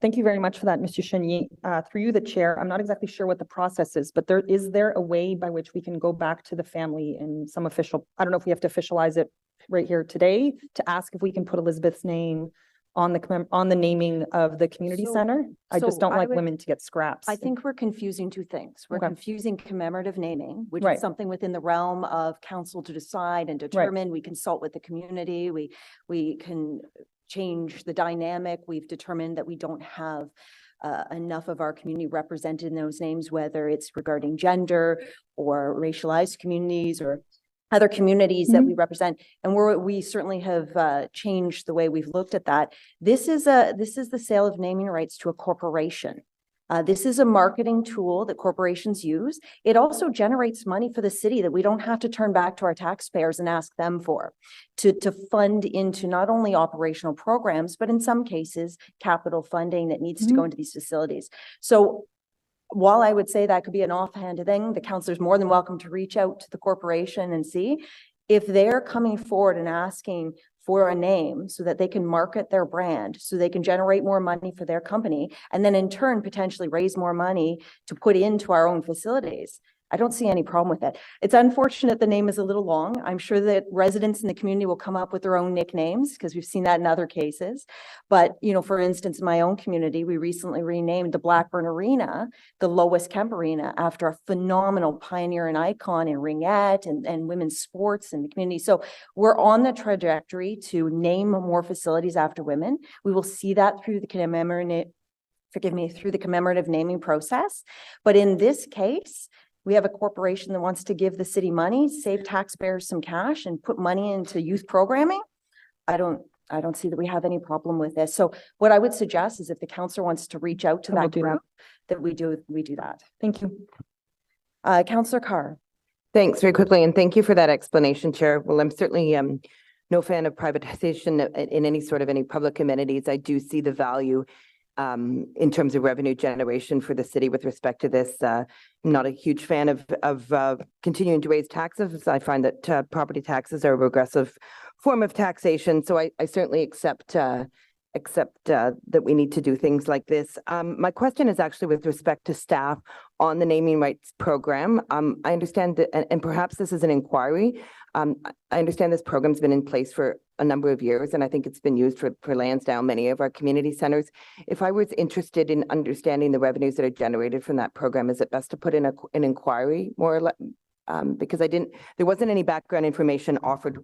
Thank you very much for that, Mr. Chenier. Through you, the chair, I'm not exactly sure what the process is, but is there a way by which we can go back to the family in some official, I don't know if we have to officialize it right here today, to ask if we can put Elizabeth's name on the naming of the community center? I just don't like women to get scraps. I think we're confusing two things. We're Okay. confusing commemorative naming, which Right. is something within the realm of council to decide and determine. We consult with the community. We can change the dynamic. We've determined that we don't have enough of our community represented in those names, whether it's regarding gender or racialized communities or other communities that we represent, and we certainly have changed the way we've looked at that. This is the sale of naming rights to a corporation. This is a marketing tool that corporations use. It also generates money for the city that we don't have to turn back to our taxpayers and ask them for to fund into not only operational programs, but in some cases, capital funding that needs to go into these facilities. So while I would say that could be an offhand thing, the councillor is more than welcome to reach out to the corporation and see if they're coming forward and asking for a name so that they can market their brand, so they can generate more money for their company, and then in turn potentially raise more money to put into our own facilities. I don't see any problem with it. It's unfortunate the name is a little long. I'm sure that residents in the community will come up with their own nicknames because we've seen that in other cases. But, you know, for instance, in my own community, we recently renamed the Blackburn Arena, the Lois Kemp Arena, after a phenomenal pioneer and icon in ringette and women's sports in the community. So we're on the trajectory to name more facilities after women. We will see that through the commemorative naming process. But in this case, we have a corporation that wants to give the city money, save taxpayers some cash, and put money into youth programming. I don't see that we have any problem with this. So what I would suggest is if the councillor wants to reach out to that group, that we do that. Thank you. Councillor Carr. Thanks very quickly, and thank you for that explanation, Chair. Well, I'm certainly no fan of privatization in any public amenities. I do see the value in terms of revenue generation for the city with respect to this. I'm not a huge fan of continuing to raise taxes. I find that property taxes are a regressive form of taxation. So I certainly accept that we need to do things like this. My question is actually with respect to staff on the naming rights program. I understand that, and perhaps this is an inquiry. I understand this program's been in place for a number of years, and I think it's been used for Lansdowne, many of our community centers. If I was interested in understanding the revenues that are generated from that program, is it best to put in an inquiry more or less? Because there wasn't any background information offered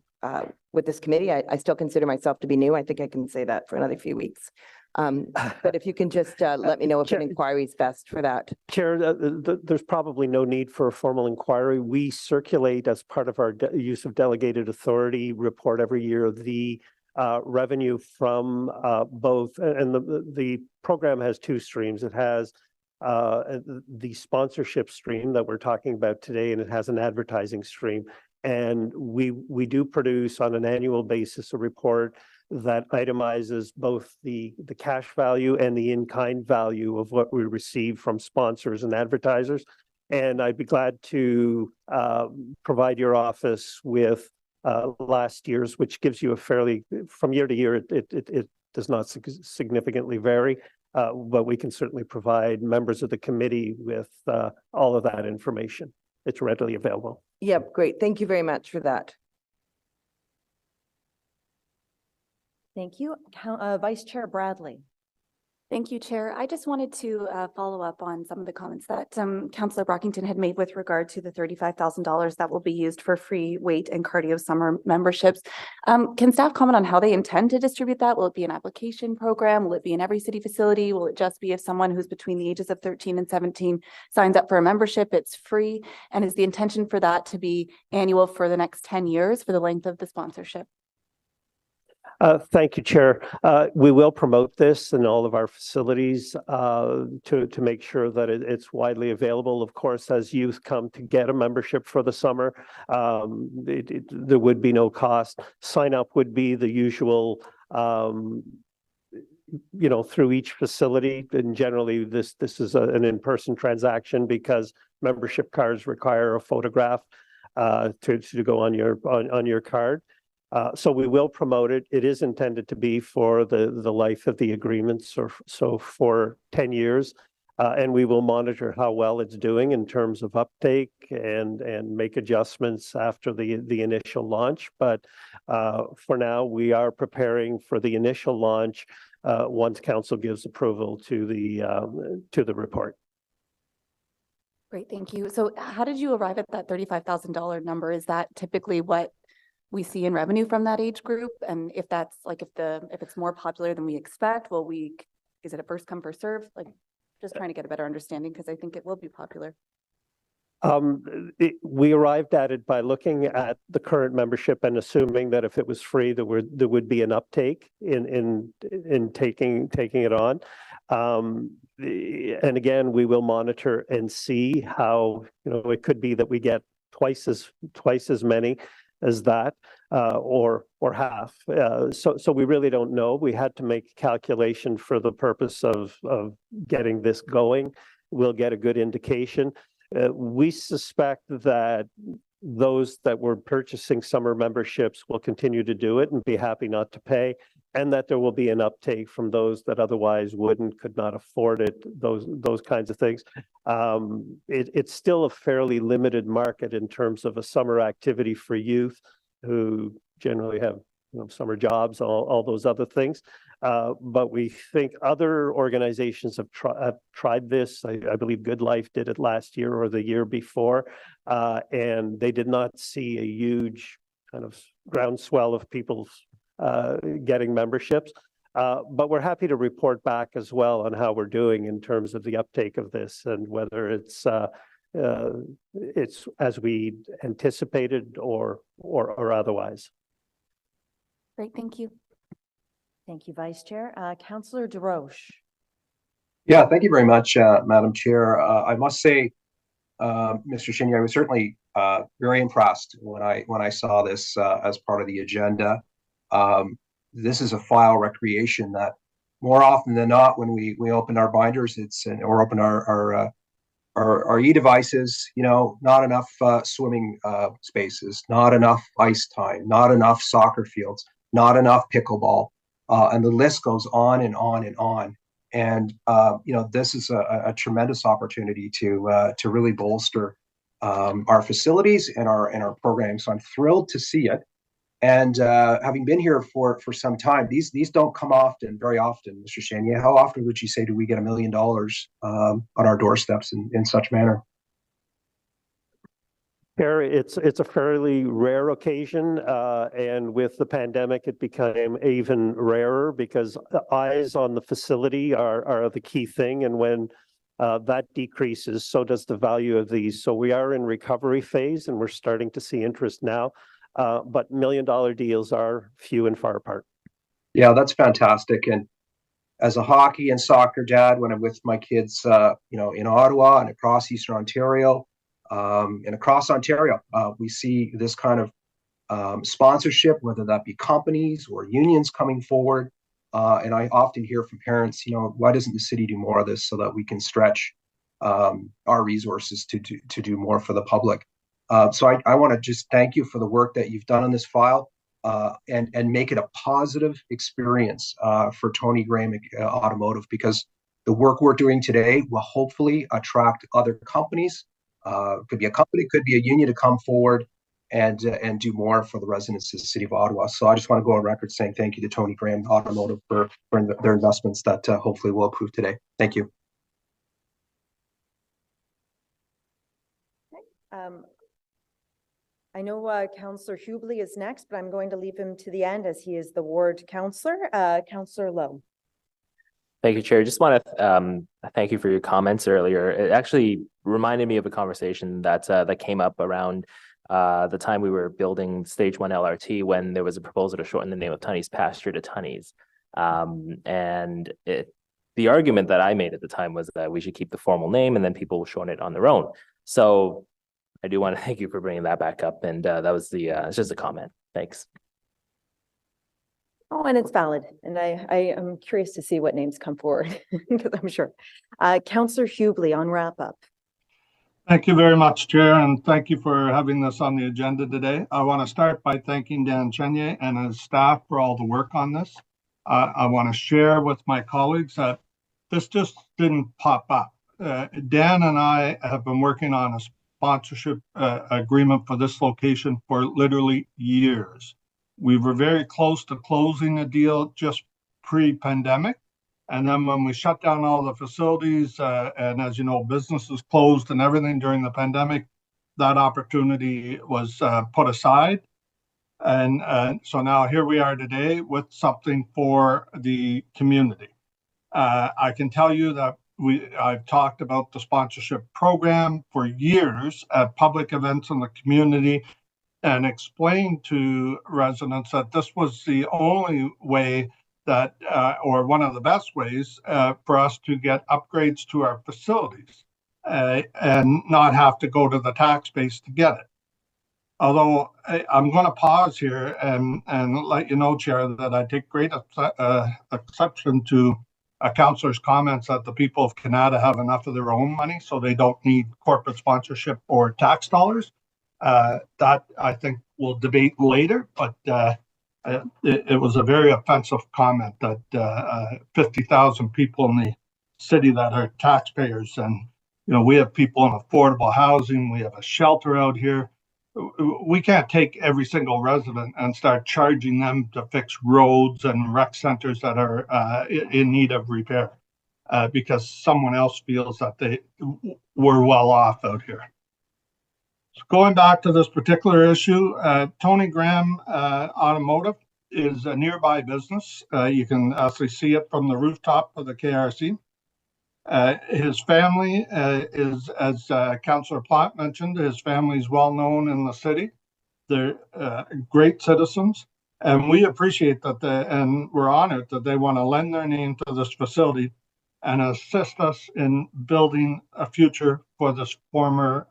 with this committee. I still consider myself to be new. I think I can say that for another few weeks. But if you can just let me know if an inquiry is best for that. Chair, there's probably no need for a formal inquiry. We circulate as part of our use of delegated authority report every year the revenue from both, and the program has two streams. It has the sponsorship stream that we're talking about today, and it has an advertising stream. And we do produce on an annual basis a report that itemizes both the cash value and the in-kind value of what we receive from sponsors and advertisers. And I'd be glad to provide your office with last year's, which gives you a fairly, from year to year, it does not significantly vary, but we can certainly provide members of the committee with all of that information. It's readily available. Yep, great. Thank you very much for that. Thank you. Vice Chair Bradley. Thank you, Chair. I just wanted to follow up on some of the comments that Councillor Brockington had made with regard to the $35,000 that will be used for free weight and cardio summer memberships. Can staff comment on how they intend to distribute that? Will it be an application program? Will it be in every city facility? Will it just be if someone who's between the ages of 13 and 17 signs up for a membership, it's free? And is the intention for that to be annual for the next 10 years for the length of the sponsorship? Thank you, Chair. We will promote this in all of our facilities to make sure that it's widely available. Of course, as youth come to get a membership for the summer, there would be no cost. Sign up would be the usual, through each facility. And generally, this is an in-person transaction because membership cards require a photograph to go on your card. So we will promote it. It is intended to be for the life of the agreements, or so for 10 years. And we will monitor how well it's doing in terms of uptake and make adjustments after the initial launch. But for now, we are preparing for the initial launch once council gives approval to the report. Great, thank you. So how did you arrive at that $35,000 number? Is that typically what we see in revenue from that age group? And if that's like, if it's more popular than we expect, is it a first come first serve? Like, just trying to get a better understanding because I think it will be popular. We arrived at it by looking at the current membership and assuming that if it was free, there would be an uptake in taking it on. And again, we will monitor and see how, it could be that we get twice as many as that, or half. So we really don't know. We had to make a calculation for the purpose of getting this going. We'll get a good indication. We suspect that those that were purchasing summer memberships will continue to do it and be happy not to pay, and that there will be an uptake from those that otherwise could not afford it, those kinds of things. It's still a fairly limited market in terms of a summer activity for youth who generally have summer jobs, all those other things. But we think other organizations have tried this. I believe Good Life did it last year or the year before, and they did not see a huge kind of groundswell of people getting memberships. But we're happy to report back as well on how we're doing in terms of the uptake of this and whether it's as we anticipated or otherwise. Great, thank you. Thank you, Vice Chair. Councillor DeRoche. Yeah, thank you very much, Madam Chair. I must say, Mr. Chenier, I was certainly very impressed when I saw this as part of the agenda. This is a file recreation that more often than not, when we open our binders, or open our e-devices, not enough swimming spaces, not enough ice time, not enough soccer fields, not enough pickleball, and the list goes on and on and on. And this is a tremendous opportunity to really bolster our facilities and our programs. So I'm thrilled to see it. And having been here for some time, these don't come very often, Mr. Chenier. How often would you say do we get $1 million on our doorsteps in such manner? It's a fairly rare occasion, and with the pandemic, it became even rarer because the eyes on the facility are the key thing, and when that decreases, so does the value of these. So we are in recovery phase, and we're starting to see interest now, but $1 million deals are few and far apart. Yeah, that's fantastic. And as a hockey and soccer dad, when I'm with my kids, in Ottawa and across Eastern Ontario, and across Ontario, we see this kind of sponsorship, whether that be companies or unions coming forward. And I often hear from parents, why doesn't the city do more of this so that we can stretch our resources to do more for the public? So I want to just thank you for the work that you've done on this file, and make it a positive experience for Tony Graham Automotive, because the work we're doing today will hopefully attract other companies. Could be a company, could be a union, to come forward and do more for the residents of the city of Ottawa. So I just want to go on record saying thank you to Tony Graham Automotive for their investments that hopefully we'll approve today. Thank you. I know Councillor Hubley is next, but I'm going to leave him to the end as he is the ward councillor. Councillor Lowe. Thank you, Chair. Just want to thank you for your comments earlier. It actually reminded me of a conversation that came up around the time we were building Stage 1 LRT, when there was a proposal to shorten the name of Tunney's Pasture to Tunney's. And the argument that I made at the time was that we should keep the formal name and then people will shorten it on their own. So I do want to thank you for bringing that back up. And that was it's just a comment. Thanks. Oh, and it's valid. And I am curious to see what names come forward, because I'm sure. Councillor Hubley on wrap up. Thank you very much, Chair, and thank you for having this on the agenda today. I want to start by thanking Dan Chenier and his staff for all the work on this. I want to share with my colleagues that this just didn't pop up. Dan and I have been working on a sponsorship agreement for this location for literally years. We were very close to closing a deal just pre-pandemic. And then when we shut down all the facilities, and as you know, businesses closed and everything during the pandemic, that opportunity was put aside. And so now here we are today with something for the community. I can tell you that I've talked about the sponsorship program for years at public events in the community and explained to residents that this was the only way that, or one of the best ways for us to get upgrades to our facilities and not have to go to the tax base to get it. Although I'm going to pause here and let you know, Chair, that I take great exception to a councillor's comments that the people of Canada have enough of their own money, so they don't need corporate sponsorship or tax dollars. That I think we'll debate later, but it was a very offensive comment that 50,000 people in the city that are taxpayers, and we have people in affordable housing, we have a shelter out here. We can't take every single resident and start charging them to fix roads and rec centers that are in need of repair because someone else feels that we're well off out here. So going back to this particular issue, Tony Graham Automotive is a nearby business. You can actually see it from the rooftop of the KRC. His family is, as Councillor Platt mentioned, his family is well known in the city. They're great citizens, and we appreciate that and we're honored that they want to lend their name to this facility and assist us in building a future for this former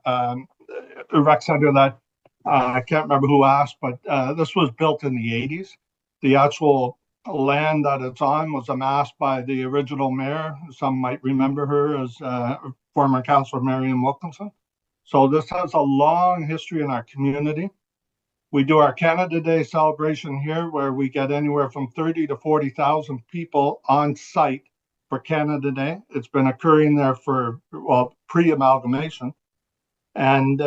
rec center that I can't remember who asked, but this was built in the 80s. The actual land that it's on was amassed by the original mayor. Some might remember her as former Councillor Marion Wilkinson. So this has a long history in our community. We do our Canada Day celebration here where we get anywhere from 30 to 40,000 people on site for Canada Day. It's been occurring there for, well, pre-amalgamation. And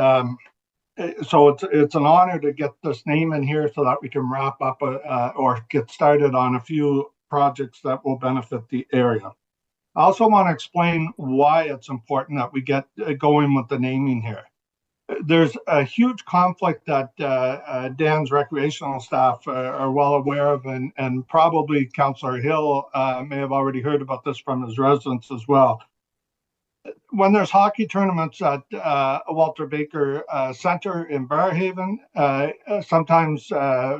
so it's an honor to get this name in here so that we can wrap up or get started on a few projects that will benefit the area. I also want to explain why it's important that we get going with the naming here. There's a huge conflict that Dan's recreational staff are well aware of, and probably Councillor Hill may have already heard about this from his residents as well. When there's hockey tournaments at Walter Baker Center in Barrhaven, sometimes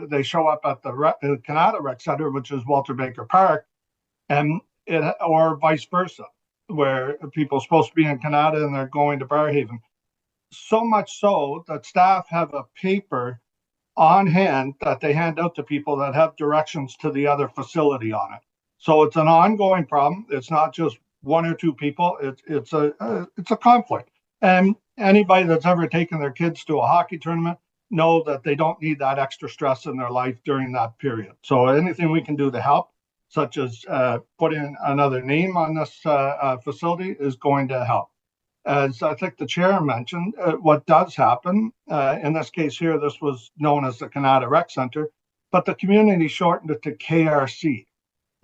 they show up at the Canada Rec Center, which is Walter Baker Park, or vice versa, where people are supposed to be in Canada and they're going to Barrhaven. So much so that staff have a paper on hand that they hand out to people that have directions to the other facility on it. So it's an ongoing problem. It's not just one or two people. It's a conflict. And anybody that's ever taken their kids to a hockey tournament know that they don't need that extra stress in their life during that period. So anything we can do to help, such as putting another name on this facility, is going to help. As I think the chair mentioned, what does happen, in this case here, this was known as the Canada Rec Center, but the community shortened it to KRC.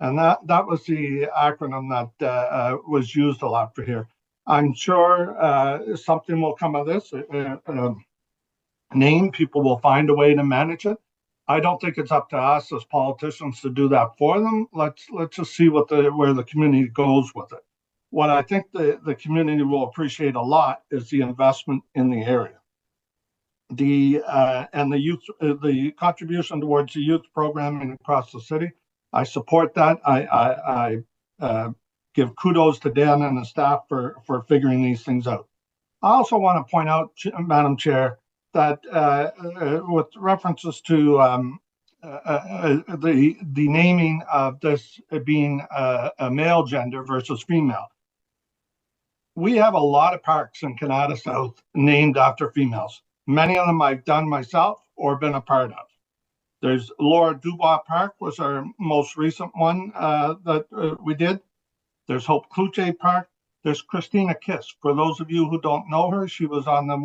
And that was the acronym that was used a lot for here. I'm sure something will come of this name. People will find a way to manage it. I don't think it's up to us as politicians to do that for them. Let's just see where the community goes with it. What I think the community will appreciate a lot is the investment in the area. And the youth, the contribution towards the youth programming across the city. I support that. I give kudos to Dan and the staff for figuring these things out. I also want to point out, Madam Chair, that with references to the naming of this being a male gender versus female, we have a lot of parks in Canada South named after females. Many of them I've done myself or been a part of. There's Laura Dubois Park was our most recent one that we did. There's Hope Cloutier Park. There's Christina Kiss. For those of you who don't know her, she was on the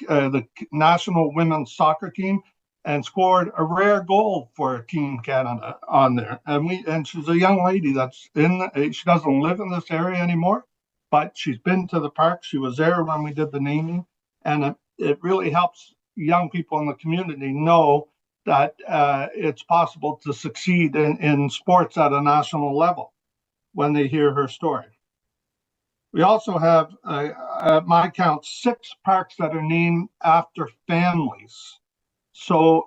the national women's soccer team and scored a rare goal for Team Canada on there. And she's a young lady that's she doesn't live in this area anymore, but she's been to the park. She was there when we did the naming, and it really helps young people in the community know that it's possible to succeed in sports at a national level when they hear her story. We also have, at my count, 6 parks that are named after families. So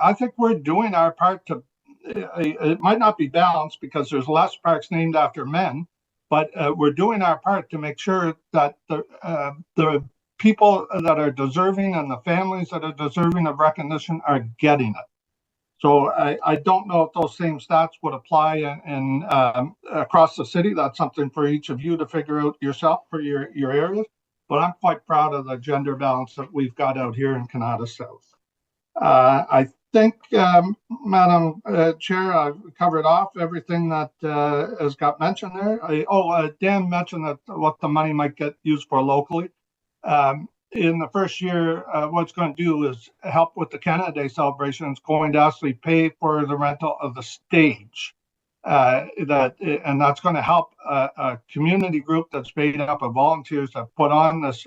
I think we're doing our part to, it might not be balanced because there's less parks named after men, but we're doing our part to make sure that the people that are deserving and the families that are deserving of recognition are getting it. So I don't know if those same stats would apply in across the city. That's something for each of you to figure out yourself for your areas. But I'm quite proud of the gender balance that we've got out here in Canada South. I think, Madam Chair, I've covered off everything that has got mentioned there. Dan mentioned that what the money might get used for locally. In the first year, what it's going to do is help with the Canada Day celebration. It's going to actually pay for the rental of the stage. And that's going to help a community group that's made up of volunteers that put on this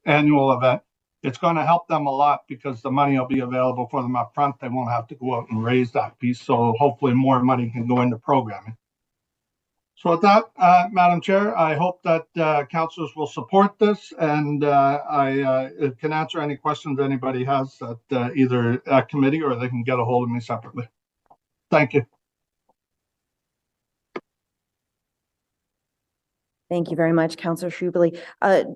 annual event. It's going to help them a lot because the money will be available for them up front. They won't have to go out and raise that piece. So hopefully more money can go into programming. So with that, Madam Chair, I hope that councillors will support this, and I can answer any questions anybody has at either at committee, or they can get a hold of me separately. Thank you. Thank you very much, Councillor Schubele.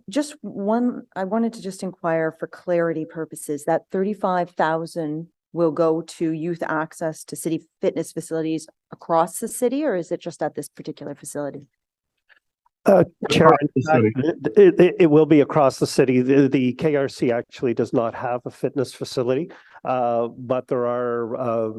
Just one, I wanted to just inquire for clarity purposes, that 35,000 will go to youth access to city fitness facilities across the city, or is it just at this particular facility? Chair, it will be across the city. The KRC actually does not have a fitness facility, but there are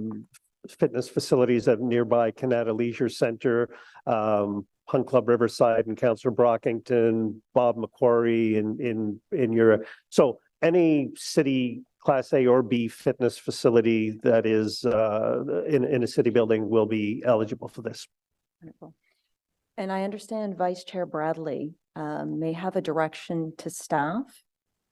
fitness facilities at nearby Canada Leisure Centre, Hunt Club Riverside, and Councillor Brockington, Bob Macquarie in Europe. So any city Class A or B fitness facility that is in a city building will be eligible for this. Wonderful. And I understand Vice Chair Bradley may have a direction to staff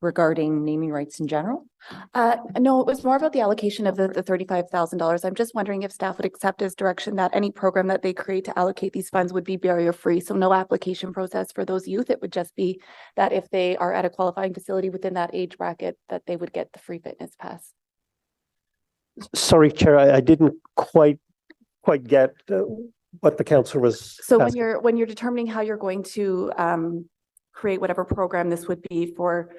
regarding naming rights in general. No, it was more about the allocation of the $35,000. I'm just wondering if staff would accept his direction that any program that they create to allocate these funds would be barrier-free. So no application process for those youth. It would just be that if they are at a qualifying facility within that age bracket, that they would get the free fitness pass. Sorry, Chair, I didn't quite get what the councillor was So asking. when you're determining how you're going to create whatever program this would be for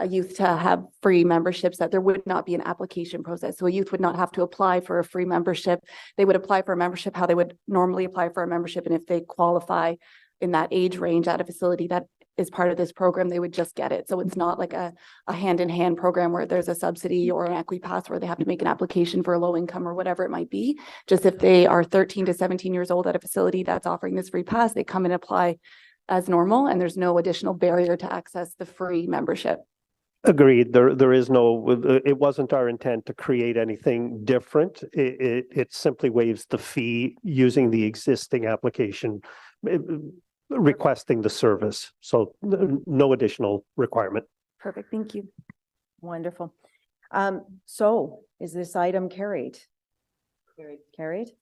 youth to have free memberships, that there would not be an application process. So a youth would not have to apply for a free membership. They would apply for a membership how they would normally apply for a membership. And if they qualify in that age range at a facility that is part of this program, they would just get it. So it's not like a hand-in-hand program where there's a subsidy or an equity pass where they have to make an application for a low income or whatever it might be. Just if they are 13 to 17 years old at a facility that's offering this free pass, they come and apply as normal, and there's no additional barrier to access the free membership. Agreed. There is no, it wasn't our intent to create anything different. It simply waives the fee using the existing application, requesting the service. So no additional requirement. Perfect. Thank you. Wonderful. So is this item carried? Carried?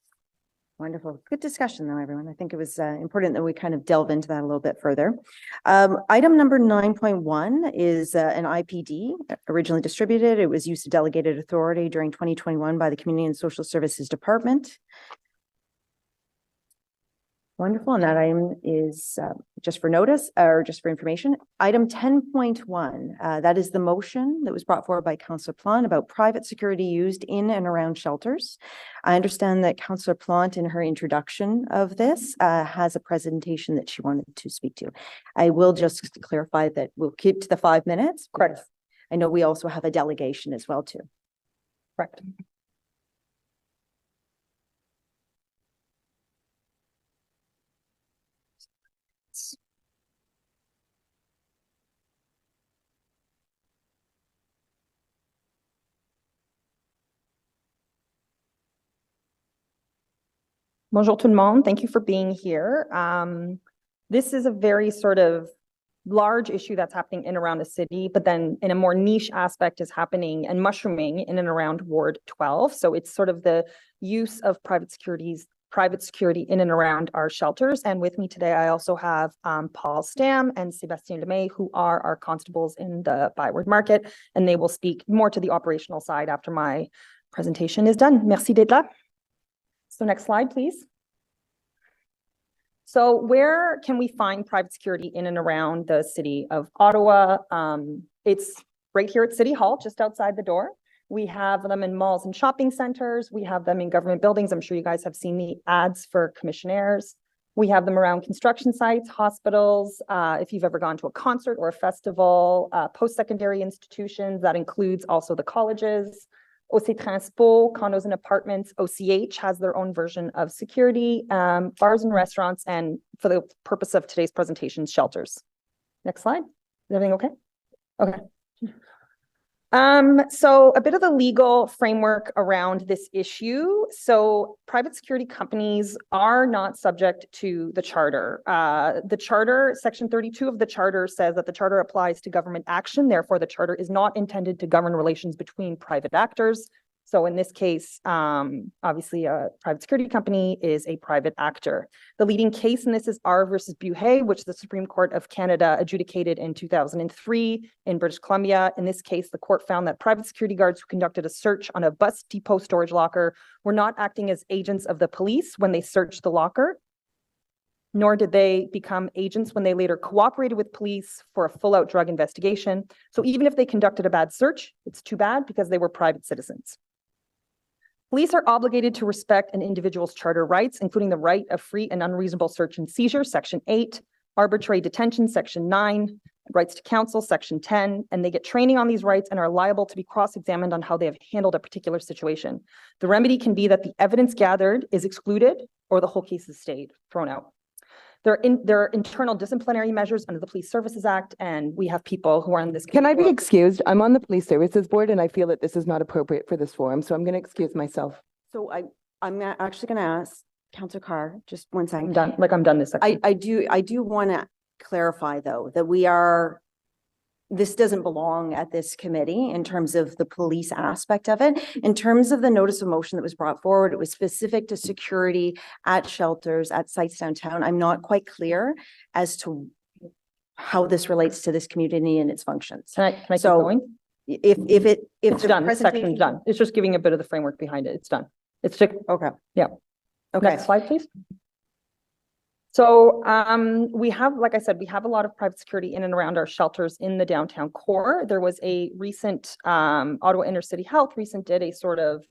Wonderful. Good discussion though, everyone. I think it was important that we kind of delve into that a little bit further. Item number 9.1 is an IPD originally distributed. It was used to delegated authority during 2021 by the Community and Social Services Department. Wonderful. And that item is just for notice or just for information. Item 10.1, that is the motion that was brought forward by Councillor Plante about private security used in and around shelters. I understand that Councillor Plante in her introduction of this has a presentation that she wanted to speak to. I will just clarify that we'll keep to the 5 minutes. Correct. I know we also have a delegation as well too. Correct. Bonjour tout le monde. Thank you for being here. This is a very sort of large issue that's happening in and around the city, but then in a more niche aspect is happening and mushrooming in and around Ward 12. So it's sort of the use of private securities private security in and around our shelters. And with me today, I also have Paul Stam and Sébastien Lemay, who are our constables in the Byward Market, and they will speak more to the operational side after my presentation is done. Merci d'être là. So next slide, please. So where can we find private security in and around the city of Ottawa? It's right here at City Hall, just outside the door. We have them in malls and shopping centers. We have them in government buildings. I'm sure you guys have seen the ads for commissionaires. We have them around construction sites, hospitals. If you've ever gone to a concert or a festival, post-secondary institutions, that includes also the colleges. OC Transpo, condos and apartments. OCH has their own version of security, bars and restaurants, and for the purpose of today's presentation, shelters. Next slide. Is everything okay? Okay. So a bit of the legal framework around this issue. So private security companies are not subject to the charter. The charter, section 32 of the charter says that the charter applies to government action. Therefore, the charter is not intended to govern relations between private actors. So in this case, obviously a private security company is a private actor. The leading case in this is R versus Buhay, which the Supreme Court of Canada adjudicated in 2003 in British Columbia. In this case, the court found that private security guards who conducted a search on a bus depot storage locker were not acting as agents of the police when they searched the locker, nor did they become agents when they later cooperated with police for a full-out drug investigation. So even if they conducted a bad search, it's too bad because they were private citizens. Police are obligated to respect an individual's charter rights, including the right of free and unreasonable search and seizure, Section 8, arbitrary detention, Section 9, rights to counsel, Section 10, and they get training on these rights and are liable to be cross-examined on how they have handled a particular situation. The remedy can be that the evidence gathered is excluded or the whole case is stayed, thrown out. There are internal disciplinary measures under the Police Services Act, and we have people who are in this. Can I be excused? I'm on the Police Services Board and I feel that this is not appropriate for this forum, so I'm going to excuse myself. So I'm actually going to ask Councillor Carr, just one second. I'm done this section. I do want to clarify though, that this doesn't belong at this committee in terms of the police aspect of it. In terms of the notice of motion that was brought forward, it was specific to security at shelters, at sites downtown. I'm not quite clear as to how this relates to this community and its functions. Can I keep going? If it's done, this section's done. It's just giving a bit of the framework behind it. It's done. It's just, okay. Yeah. Okay. Next slide, please. So we have, like I said, we have a lot of private security in and around our shelters in the downtown core. There was a recent Ottawa Intercity Health did a sort of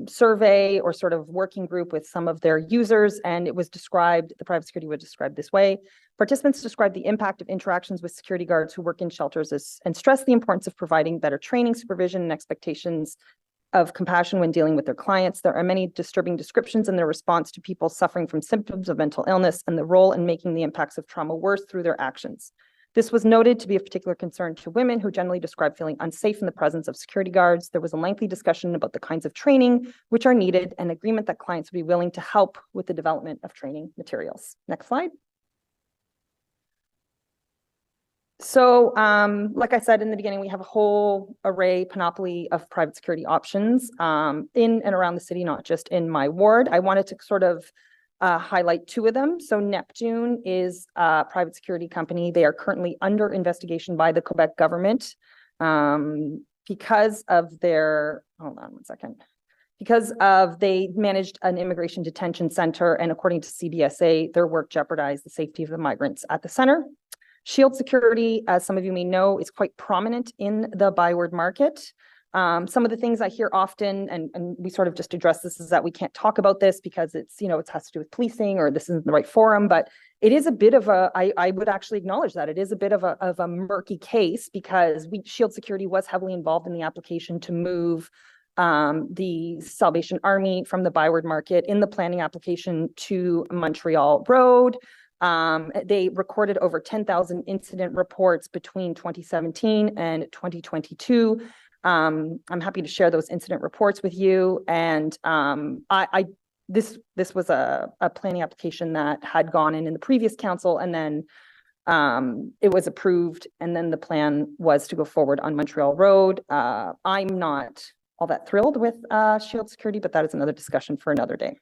survey or sort of working group with some of their users, and it was described, the private security was described this way. Participants described the impact of interactions with security guards who work in shelters and stressed the importance of providing better training, supervision, and expectations of compassion when dealing with their clients. There are many disturbing descriptions in their response to people suffering from symptoms of mental illness and the role in making the impacts of trauma worse through their actions. This was noted to be of particular concern to women who generally describe feeling unsafe in the presence of security guards. There was a lengthy discussion about the kinds of training which are needed and agreement that clients would be willing to help with the development of training materials. Next slide. So, like I said in the beginning, we have a whole panoply of private security options in and around the city, not just in my ward. I wanted to sort of highlight two of them. So Neptune is a private security company. They are currently under investigation by the Quebec government because of their, hold on one second, they managed an immigration detention center, and according to CBSA, their work jeopardized the safety of the migrants at the center. Shield Security, as some of you may know, is quite prominent in the Byward Market. Some of the things I hear often, and we sort of just address this, is that we can't talk about this because it's, it has to do with policing or this isn't the right forum, but it is a bit of I would actually acknowledge that it is a bit of a murky case because Shield Security was heavily involved in the application to move the Salvation Army from the Byward Market in the planning application to Montreal Road. They recorded over 10,000 incident reports between 2017 and 2022. I'm happy to share those incident reports with you. And this was a planning application that had gone in the previous council, and then it was approved, and then the plan was to go forward on Montreal Road. I'm not all that thrilled with Shield Security, but that is another discussion for another day.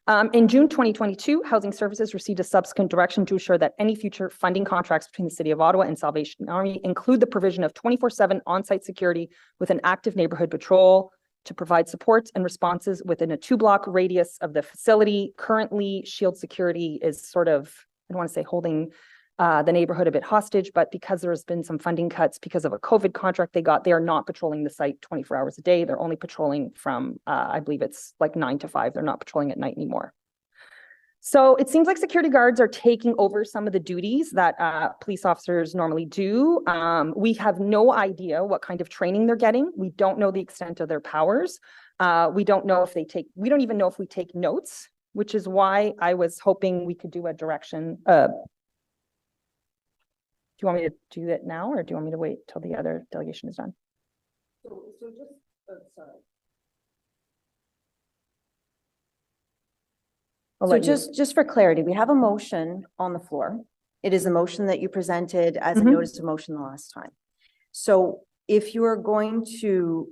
In June 2022, Housing Services received a subsequent direction to ensure that any future funding contracts between the City of Ottawa and Salvation Army include the provision of 24/7 on-site security with an active neighborhood patrol to provide supports and responses within a 2-block radius of the facility. Currently, Shield Security is sort of, I don't want to say holding the neighborhood a bit hostage, but because there's been some funding cuts because of a COVID contract they got, they are not patrolling the site 24 hours a day. They're only patrolling from, I believe it's like 9 to 5. They're not patrolling at night anymore. So it seems like security guards are taking over some of the duties that police officers normally do. We have no idea what kind of training they're getting. We don't know the extent of their powers. We don't know if we don't even know if we take notes, which is why I was hoping we could do a direction. Do you want me to do that now, or do you want me to wait till the other delegation is done? So just, sorry. So just for clarity, we have a motion on the floor. It is a motion that you presented as a notice of motion the last time. So if you are going to,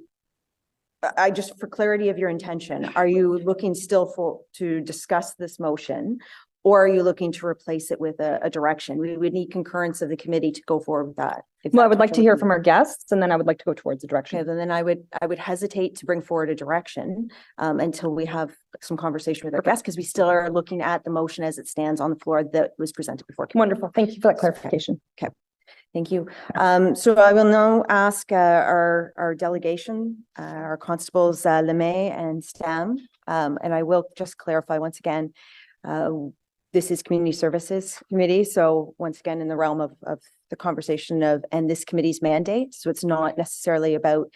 just for clarity of your intention, are you looking still to discuss this motion? Or are you looking to replace it with a direction? We would need concurrence of the committee to go forward with that. Well, I would like to hear from our guests, and then I would like to go towards the direction. Okay, then I would hesitate to bring forward a direction until we have some conversation with our guests, because we still are looking at the motion as it stands on the floor that was presented before. Wonderful. Thank you for that clarification. Okay. Thank you. So I will now ask our delegation, our constables, Lemay and Stam, and I will just clarify once again, this is Community Services Committee. So once again, in the realm of the conversation and this committee's mandate. So it's not necessarily about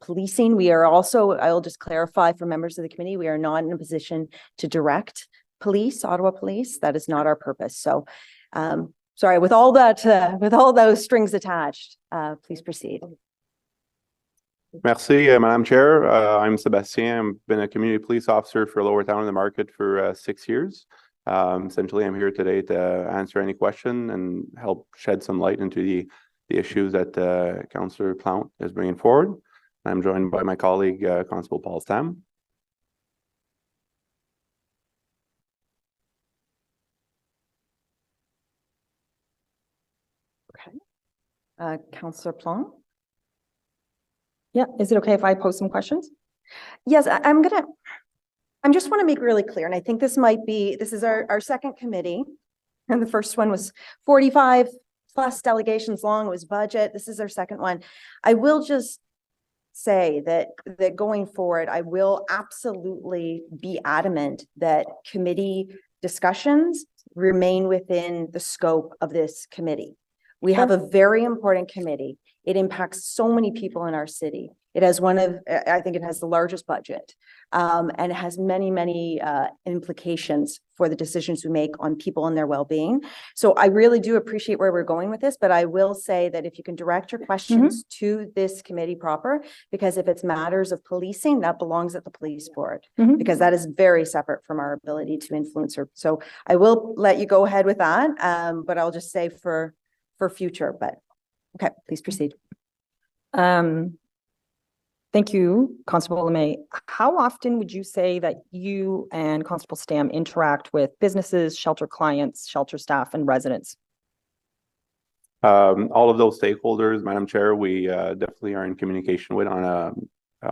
policing. We are also, I'll just clarify for members of the committee, we are not in a position to direct police, Ottawa Police. That is not our purpose. So sorry, with all that, with all those strings attached, please proceed. Merci, Madam Chair. I'm Sebastien. I've been a community police officer for Lower Town in the Market for 6 years. Essentially, I'm here today to answer any question and help shed some light into the issues that Councillor Plount is bringing forward. I'm joined by my colleague, Constable Paul Stam. Okay. Councillor Plount? Yeah, is it okay if I pose some questions? Yes, I just want to make really clear, and I think this is our second committee, and the first one was 45 plus delegations long, it was budget. This is our second one. I will just say that going forward, I will absolutely be adamant that committee discussions remain within the scope of this committee. We have a very important committee. It impacts so many people in our city. It has I think it has the largest budget, and it has many, many implications for the decisions we make on people and their well-being. So I really do appreciate where we're going with this, but I will say that if you can direct your questions to this committee proper, because if it's matters of policing, that belongs at the police board, because that is very separate from our ability to influence her. So I will let you go ahead with that, but I'll just say for future, but okay, please proceed. Thank you, Constable Lemay. How often would you say that you and Constable Stam interact with businesses, shelter clients, shelter staff, and residents? All of those stakeholders, Madam Chair, we definitely are in communication with on a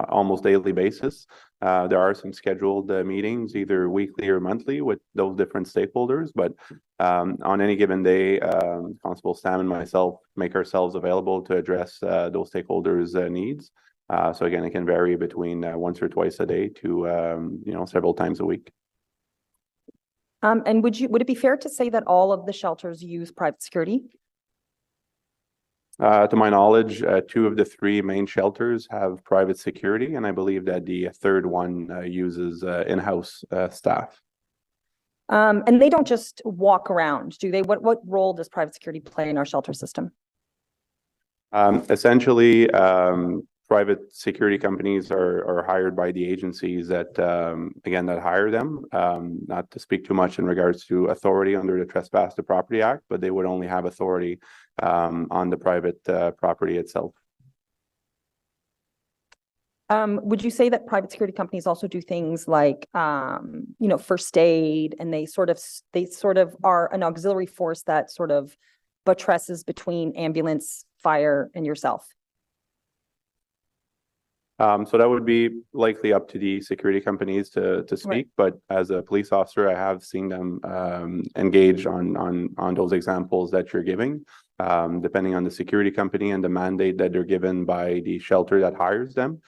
almost daily basis. There are some scheduled meetings, either weekly or monthly, with those different stakeholders. But on any given day, Constable Stam and myself make ourselves available to address those stakeholders' needs. So again, it can vary between once or twice a day to several times a week. And would it be fair to say that all of the shelters use private security? To my knowledge, 2 of the 3 main shelters have private security, and I believe that the third one uses in-house staff. And they don't just walk around, do they? What role does private security play in our shelter system? Essentially, private security companies are hired by the agencies that, again, that hire them. Not to speak too much in regards to authority under the Trespass to Property Act, but they would only have authority on the private property itself. Would you say that private security companies also do things like, first aid, and they sort of are an auxiliary force that sort of buttresses between ambulance, fire, and yourself? So that would be likely up to the security companies to speak, but as a police officer, I have seen them engage on those examples that you're giving. Depending on the security company and the mandate that they're given by the shelter that hires them,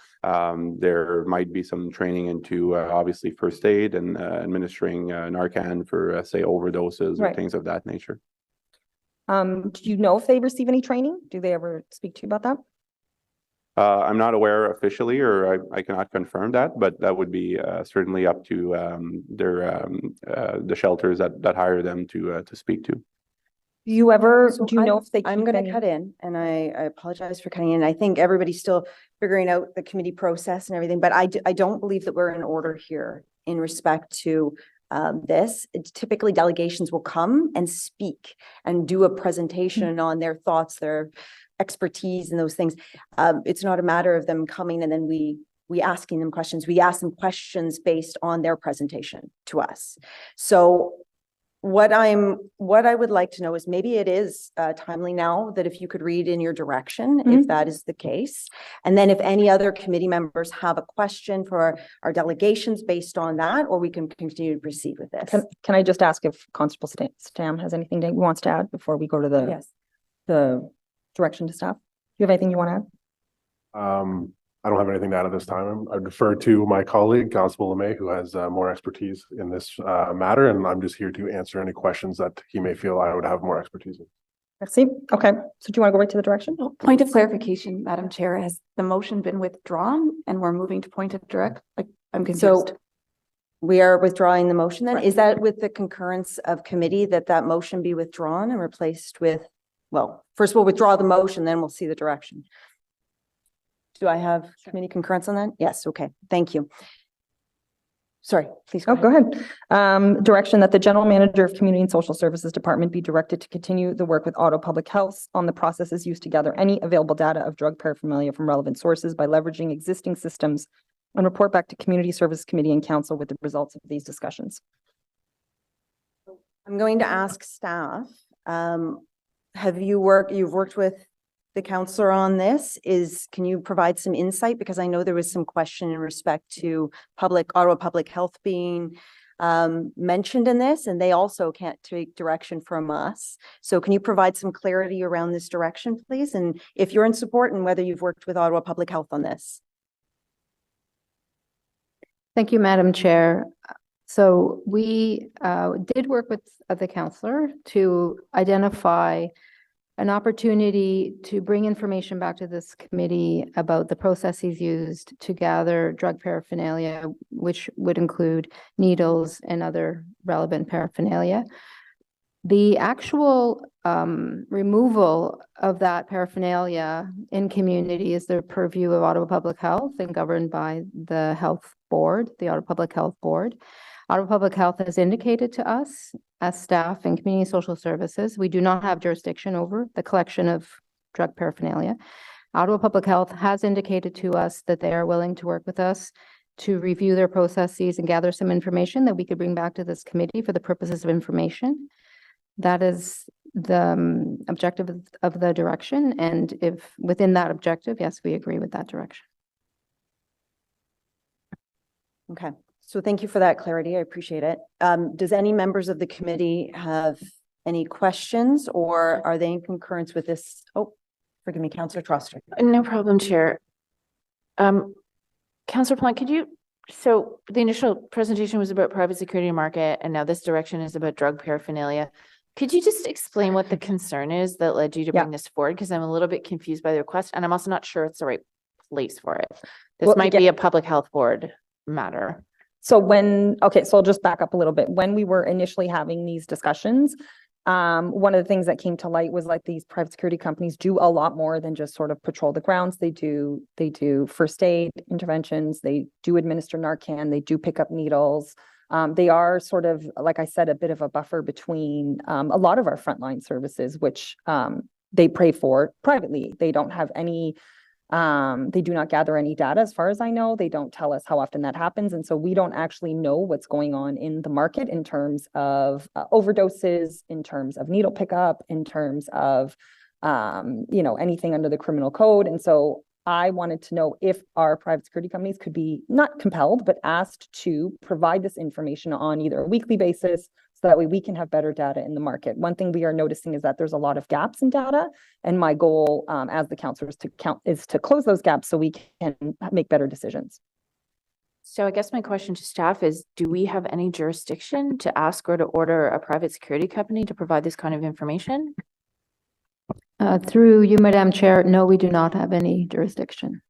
there might be some training into obviously first aid and administering Narcan for say overdoses or things of that nature. Do you know if they receive any training? Do they ever speak to you about that? I'm not aware officially, or I cannot confirm that, but that would be certainly up to the shelters that hire them to speak to. Do you know if they I'm keep going any? to cut in, and I apologize for cutting in. I think everybody's still figuring out the committee process and everything, but I don't believe that we're in order here in respect to this. Typically, delegations will come and speak and do a presentation on their thoughts, their expertise and those things. It's not a matter of them coming and then we asking them questions. We ask them questions based on their presentation to us. So what I would like to know is maybe it is timely now that if you could read in your direction, if that is the case. And then if any other committee members have a question for our delegations based on that, or we can continue to proceed with this. Can I just ask if Constable Stam has anything he wants to add before we go to the direction to staff? Do you have anything you want to add? I don't have anything to add at this time. I defer to my colleague, Constable LeMay, who has more expertise in this matter, and I'm just here to answer any questions that he may feel I would have more expertise in. Merci. Okay, so do you want to go right to the direction? Point of clarification, Madam Chair, has the motion been withdrawn and we're moving to point of direct? Like, I'm confused. So we are withdrawing the motion then? Is that with the concurrence of committee that motion be withdrawn and replaced with, well, first we'll withdraw the motion, then we'll see the direction. Do I have committee concurrence on that? Yes, okay, thank you. Sorry, please go ahead. Direction that the General Manager of Community and Social Services Department be directed to continue the work with Ottawa Public Health on the processes used to gather any available data of drug paraphernalia from relevant sources by leveraging existing systems, and report back to Community Service Committee and Council with the results of these discussions. I'm going to ask staff, you've worked with the counselor on this, can you provide some insight? Because I know there was some question in respect to Ottawa Public Health being mentioned in this, and they also can't take direction from us. So can you provide some clarity around this direction, please? And if you're in support, and whether you've worked with Ottawa Public Health on this. Thank you, Madam Chair. So we did work with the counselor to identify an opportunity to bring information back to this committee about the processes used to gather drug paraphernalia, which would include needles and other relevant paraphernalia. The actual removal of that paraphernalia in community is the purview of Ottawa Public Health and governed by the Health Board, the Ottawa Public Health Board. Ottawa Public Health has indicated to us as staff in Community Social Services, we do not have jurisdiction over the collection of drug paraphernalia. Ottawa Public Health has indicated to us that they are willing to work with us to review their processes and gather some information that we could bring back to this committee for the purposes of information. That is the objective of the direction. And if within that objective, yes, we agree with that direction. Okay. So thank you for that clarity. I appreciate it. Does any members of the committee have any questions, or are they in concurrence with this? Oh, forgive me, Councillor Troster. No problem, Chair. Councillor Plant, so the initial presentation was about private security market, and now this direction is about drug paraphernalia. Could you just explain what the concern is that led you to bring this forward? Because I'm a little bit confused by the request, and I'm also not sure it's the right place for it. This might be a public health board matter. So so I'll just back up a little bit. When we were initially having these discussions, one of the things that came to light was like these private security companies do a lot more than just sort of patrol the grounds. They do first aid interventions. They do administer Narcan. They do pick up needles. They are sort of, like I said, a bit of a buffer between a lot of our frontline services, which they pray for privately. They don't have any They do not gather any data as far as I know. They don't tell us how often that happens. And so we don't actually know what's going on in the market in terms of overdoses, in terms of needle pickup, in terms of, anything under the criminal code. And so I wanted to know if our private security companies could be not compelled, but asked to provide this information on either a weekly basis, so that way we can have better data in the market. One thing we are noticing is that there's a lot of gaps in data, and my goal as the counselor is to close those gaps so we can make better decisions. So I guess my question to staff is, do we have any jurisdiction to ask or to order a private security company to provide this kind of information? Through you, Madam Chair, no, we do not have any jurisdiction.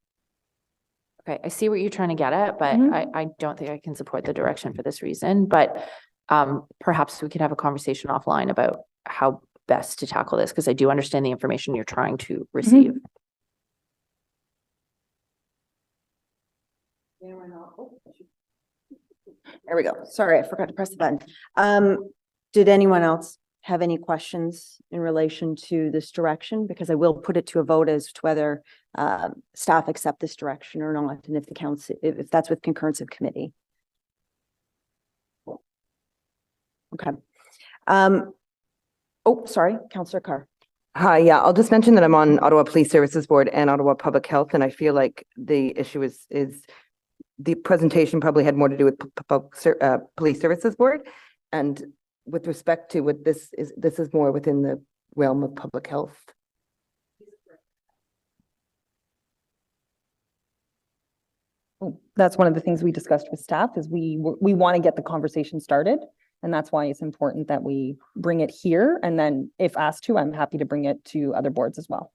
Okay, I see what you're trying to get at, but I don't think I can support the direction for this reason. But perhaps we could have a conversation offline about how best to tackle this, because I do understand the information you're trying to receive. There we go. Sorry, I forgot to press the button. Did anyone else have any questions in relation to this direction? Because I will put it to a vote as to whether staff accept this direction or not, and if the council, if that's with concurrence of committee. Okay. Oh, sorry, Councillor Carr. Hi, yeah, I'll just mention that I'm on Ottawa Police Services Board and Ottawa Public Health, and I feel like the issue is the presentation probably had more to do with Police Services Board, and with respect to what this is more within the realm of public health. That's one of the things we discussed with staff is we want to get the conversation started. And that's why it's important that we bring it here. And then if asked to, I'm happy to bring it to other boards as well.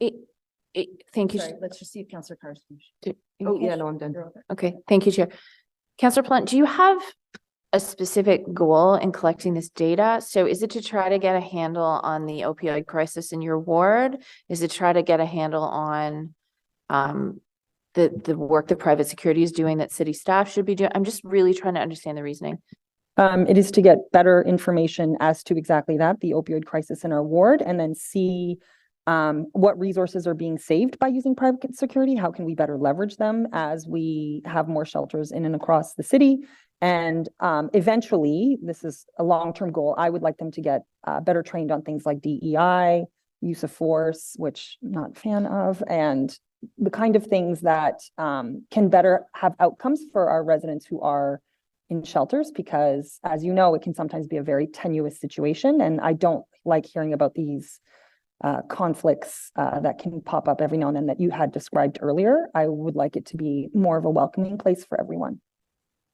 Thank you. Sorry, let's just see if Councillor Carr's finished. Oh, yeah, no, I'm done. Okay, thank you, Chair. Councillor Plant, do you have a specific goal in collecting this data? So is it to try to get a handle on the opioid crisis in your ward? Is it try to get a handle on the work that private security is doing that city staff should be doing? I'm just really trying to understand the reasoning. It is to get better information as to exactly that, the opioid crisis in our ward, and then see what resources are being saved by using private security. How can we better leverage them as we have more shelters in and across the city? And eventually, this is a long-term goal, I would like them to get better trained on things like DEI, use of force, which I'm not a fan of, and the kind of things that can better have outcomes for our residents who are in shelters, because as you know, it can sometimes be a very tenuous situation. And I don't like hearing about these conflicts that can pop up every now and then that you had described earlier. I would like it to be more of a welcoming place for everyone.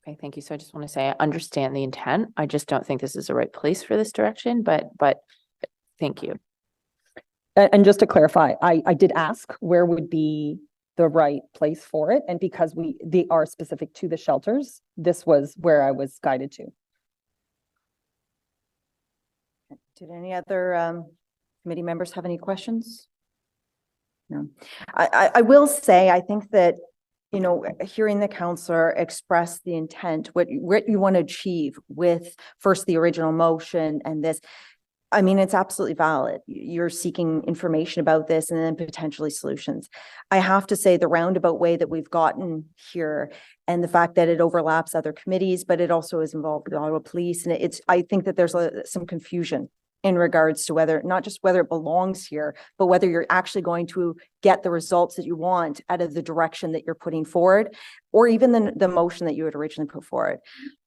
Okay, thank you. So I just want to say I understand the intent. I just don't think this is the right place for this direction, but thank you. And just to clarify, I did ask where would be the right place for it. And because they are specific to the shelters, this was where I was guided to. Did any other committee members have any questions? No. I will say, I think that, hearing the councillor express the intent, what you want to achieve with first the original motion and this, I mean, it's absolutely valid. You're seeking information about this and then potentially solutions. I have to say the roundabout way that we've gotten here and the fact that it overlaps other committees, but it also is involved with Ottawa Police. And I think that there's some confusion in regards to not just whether it belongs here, but whether you're actually going to get the results that you want out of the direction that you're putting forward, or even the motion that you had originally put forward.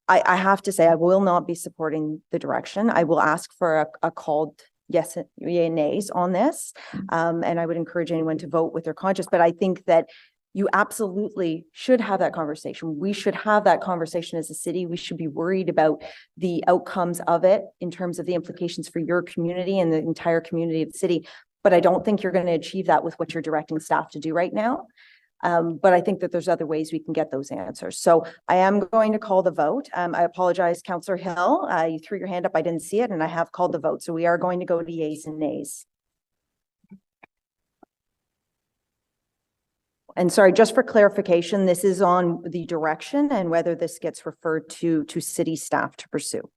I have to say, I will not be supporting the direction. I will ask for a called yes, yay, nays on this. And I would encourage anyone to vote with their conscience. But I think that you absolutely should have that conversation. We should have that conversation as a city. We should be worried about the outcomes of it in terms of the implications for your community and the entire community of the city. But I don't think you're going to achieve that with what you're directing staff to do right now. But I think that there's other ways we can get those answers. So I am going to call the vote. I apologize, Councillor Hill. You threw your hand up. I didn't see it, and I have called the vote. So we are going to go to yeas and nays. And sorry, just for clarification, this is on the direction and whether this gets referred to city staff to pursue.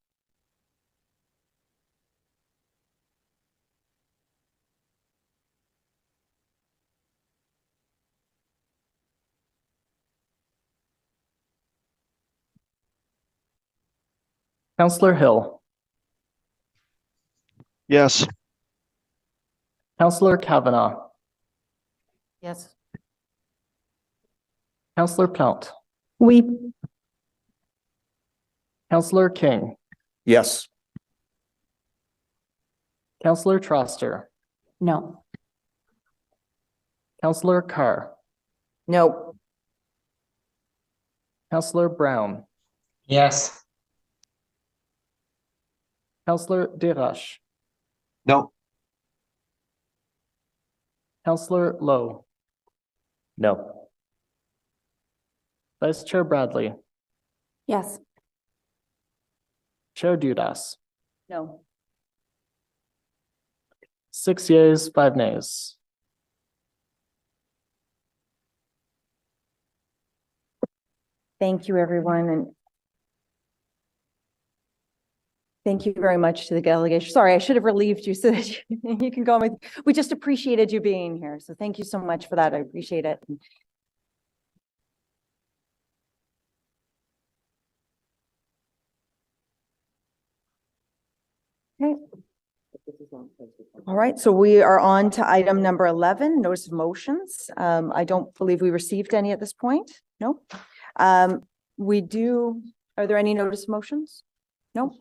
Counselor Hill, Yes. Counselor Kavanaugh, Yes. Counselor Pelt, We, Counselor King, Yes. Counselor Troster, No. Counselor Carr, No. Counselor Brown, Yes. Counselor Dirash, No. Counselor Lowe, No. Vice Chair Bradley, Yes. Chair Dudas, No. 6 yeas, 5 nays. Thank you, everyone, and thank you very much to the delegation. Sorry, I should have relieved you so that you can go with. We just appreciated you being here, so thank you so much for that. I appreciate it. Okay. All right, so we are on to item number 11, notice of motions. I don't believe we received any at this point. No. We do, are there any notice of motions? No.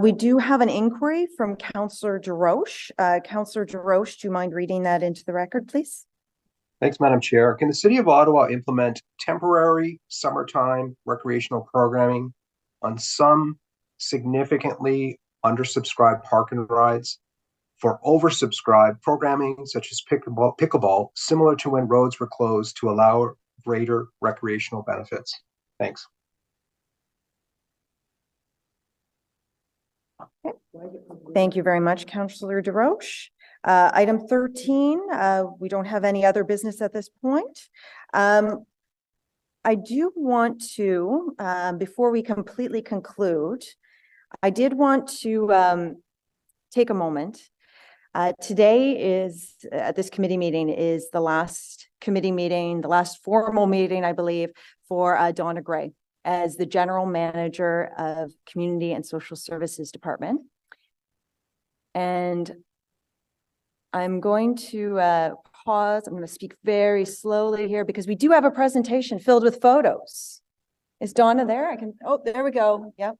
We do have an inquiry from Councillor DeRoche. Councillor DeRoche, do you mind reading that into the record, please? Thanks, Madam Chair. Can the City of Ottawa implement temporary summertime recreational programming on some significantly undersubscribed park and rides for oversubscribed programming such as pickleball, similar to when roads were closed to allow greater recreational benefits? Thanks. Okay. Thank you very much, Councillor DeRoche. Item 13, we don't have any other business at this point. I do want to, before we completely conclude, I did want to take a moment. Today is, at this committee meeting, is the last committee meeting, the last formal meeting, I believe, for Donna Gray as the General Manager of Community and Social Services Department. And I'm going to pause. I'm going to speak very slowly here because we do have a presentation filled with photos. Is Donna there? I can, oh, there we go. Yep.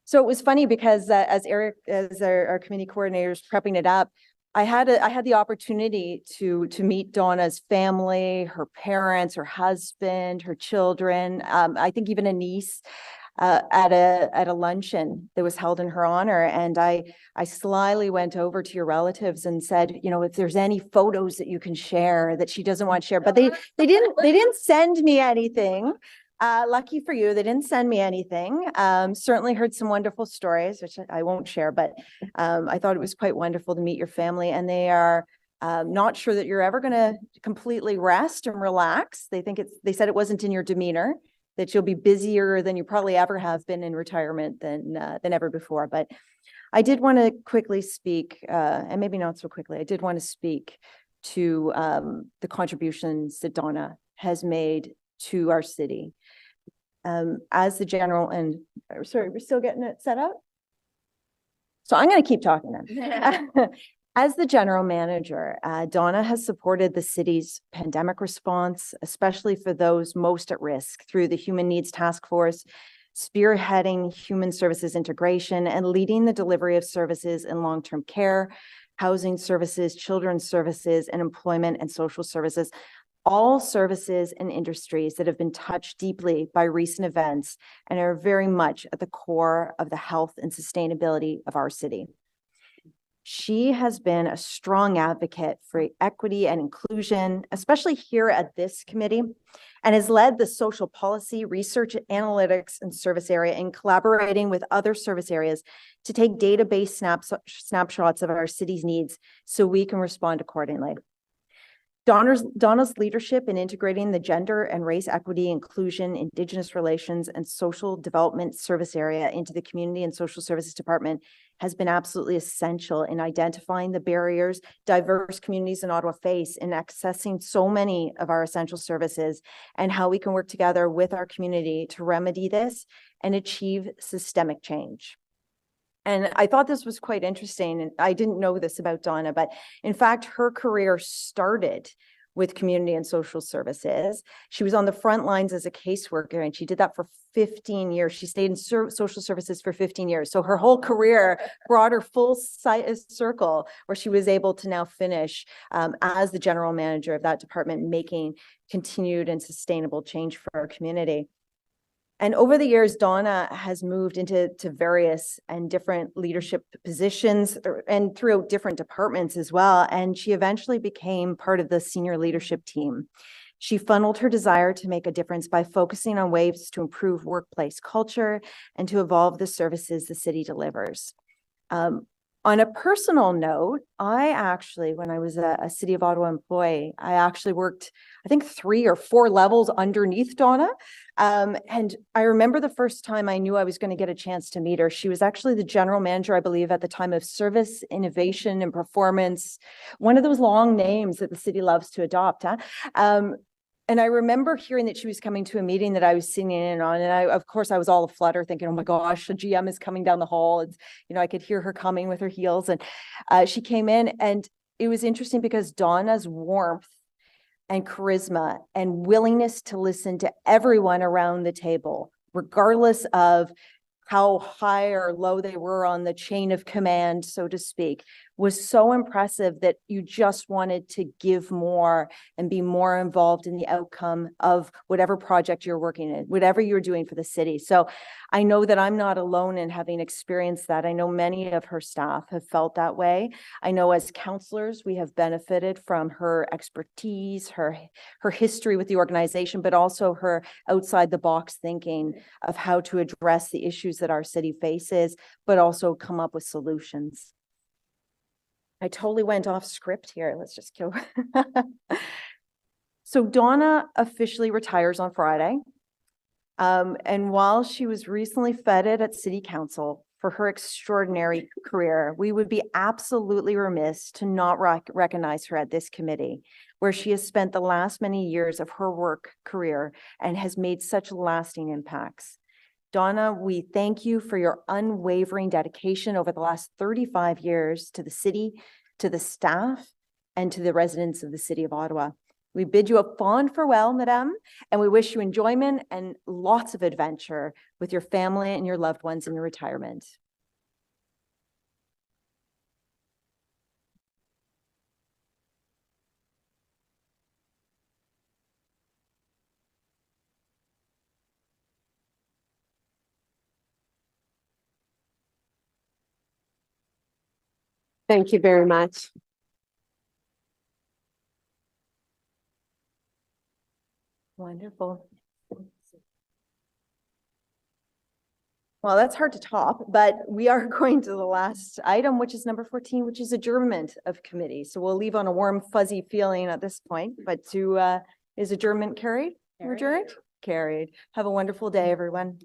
So it was funny because as Eric, as our committee coordinator is prepping it up, I had the opportunity to meet Donna's family, her parents, her husband, her children. I think even a niece at a luncheon that was held in her honor. And I slyly went over to your relatives and said, you know, if there's any photos that you can share that she doesn't want to share, but they didn't send me anything. Lucky for you, they didn't send me anything. Certainly heard some wonderful stories, which I won't share, but I thought it was quite wonderful to meet your family. And they are not sure that you're ever going to completely rest and relax. They said it wasn't in your demeanor, that you'll be busier than you probably ever have been in retirement than ever before. But I did want to quickly speak, and maybe not so quickly, I did want to speak to the contributions that Donna has made to our city. As the general, and sorry, we're still getting it set up? So I'm going to keep talking then. As the general manager, Donna has supported the city's pandemic response, especially for those most at risk, through the Human Needs Task Force, spearheading human services integration, and leading the delivery of services in long-term care, housing services, children's services, and employment and social services. All services and industries that have been touched deeply by recent events and are very much at the core of the health and sustainability of our city. She has been a strong advocate for equity and inclusion, especially here at this committee, and has led the social policy, research, analytics, and service area in collaborating with other service areas to take database snapshots of our city's needs so we can respond accordingly. Donna's leadership in integrating the gender and race equity, inclusion, Indigenous relations, and social development service area into the Community and Social Services Department has been absolutely essential in identifying the barriers diverse communities in Ottawa face in accessing so many of our essential services, and how we can work together with our community to remedy this and achieve systemic change. And I thought this was quite interesting, and I didn't know this about Donna, but in fact, her career started with community and social services. She was on the front lines as a caseworker, and she did that for 15 years. She stayed in social services for 15 years. So her whole career brought her full circle, where she was able to now finish as the general manager of that department, making continued and sustainable change for our community. And over the years, Donna has moved into various and different leadership positions and throughout different departments as well. And she eventually became part of the senior leadership team. She funneled her desire to make a difference by focusing on ways to improve workplace culture and to evolve the services the city delivers. On a personal note, I actually, when I was a City of Ottawa employee, I actually worked, I think 3 or 4 levels underneath Donna. And I remember the first time I knew I was going to get a chance to meet her. She was actually the general manager, I believe, at the time of service, innovation, and performance. One of those long names that the city loves to adopt, huh? And I remember hearing that she was coming to a meeting that I was sitting in on. And of course, I was all aflutter thinking, oh my gosh, the GM is coming down the hall. And, I could hear her coming with her heels. And she came in, and it was interesting because Donna's warmth and charisma and willingness to listen to everyone around the table, regardless of how high or low they were on the chain of command, so to speak, was so impressive that you just wanted to give more and be more involved in the outcome of whatever project you're working in, whatever you're doing for the city. So I know that I'm not alone in having experienced that. I know many of her staff have felt that way. I know as councillors, we have benefited from her expertise, her history with the organization, but also her outside the box thinking of how to address the issues that our city faces, but also come up with solutions. I totally went off script here. Let's just go. So Donna officially retires on Friday. And while she was recently feted at City Council for her extraordinary career, we would be absolutely remiss to not recognize her at this committee, where she has spent the last many years of her work career and has made such lasting impacts. Donna, we thank you for your unwavering dedication over the last 35 years to the city, to the staff, and to the residents of the City of Ottawa. We bid you a fond farewell, Madame, and we wish you enjoyment and lots of adventure with your family and your loved ones in your retirement. Thank you very much. Wonderful. Well, that's hard to top, but we are going to the last item, which is number 14, which is adjournment of committee. So we'll leave on a warm, fuzzy feeling at this point, but is adjournment carried? Adjourned? Carried. Have a wonderful day, everyone.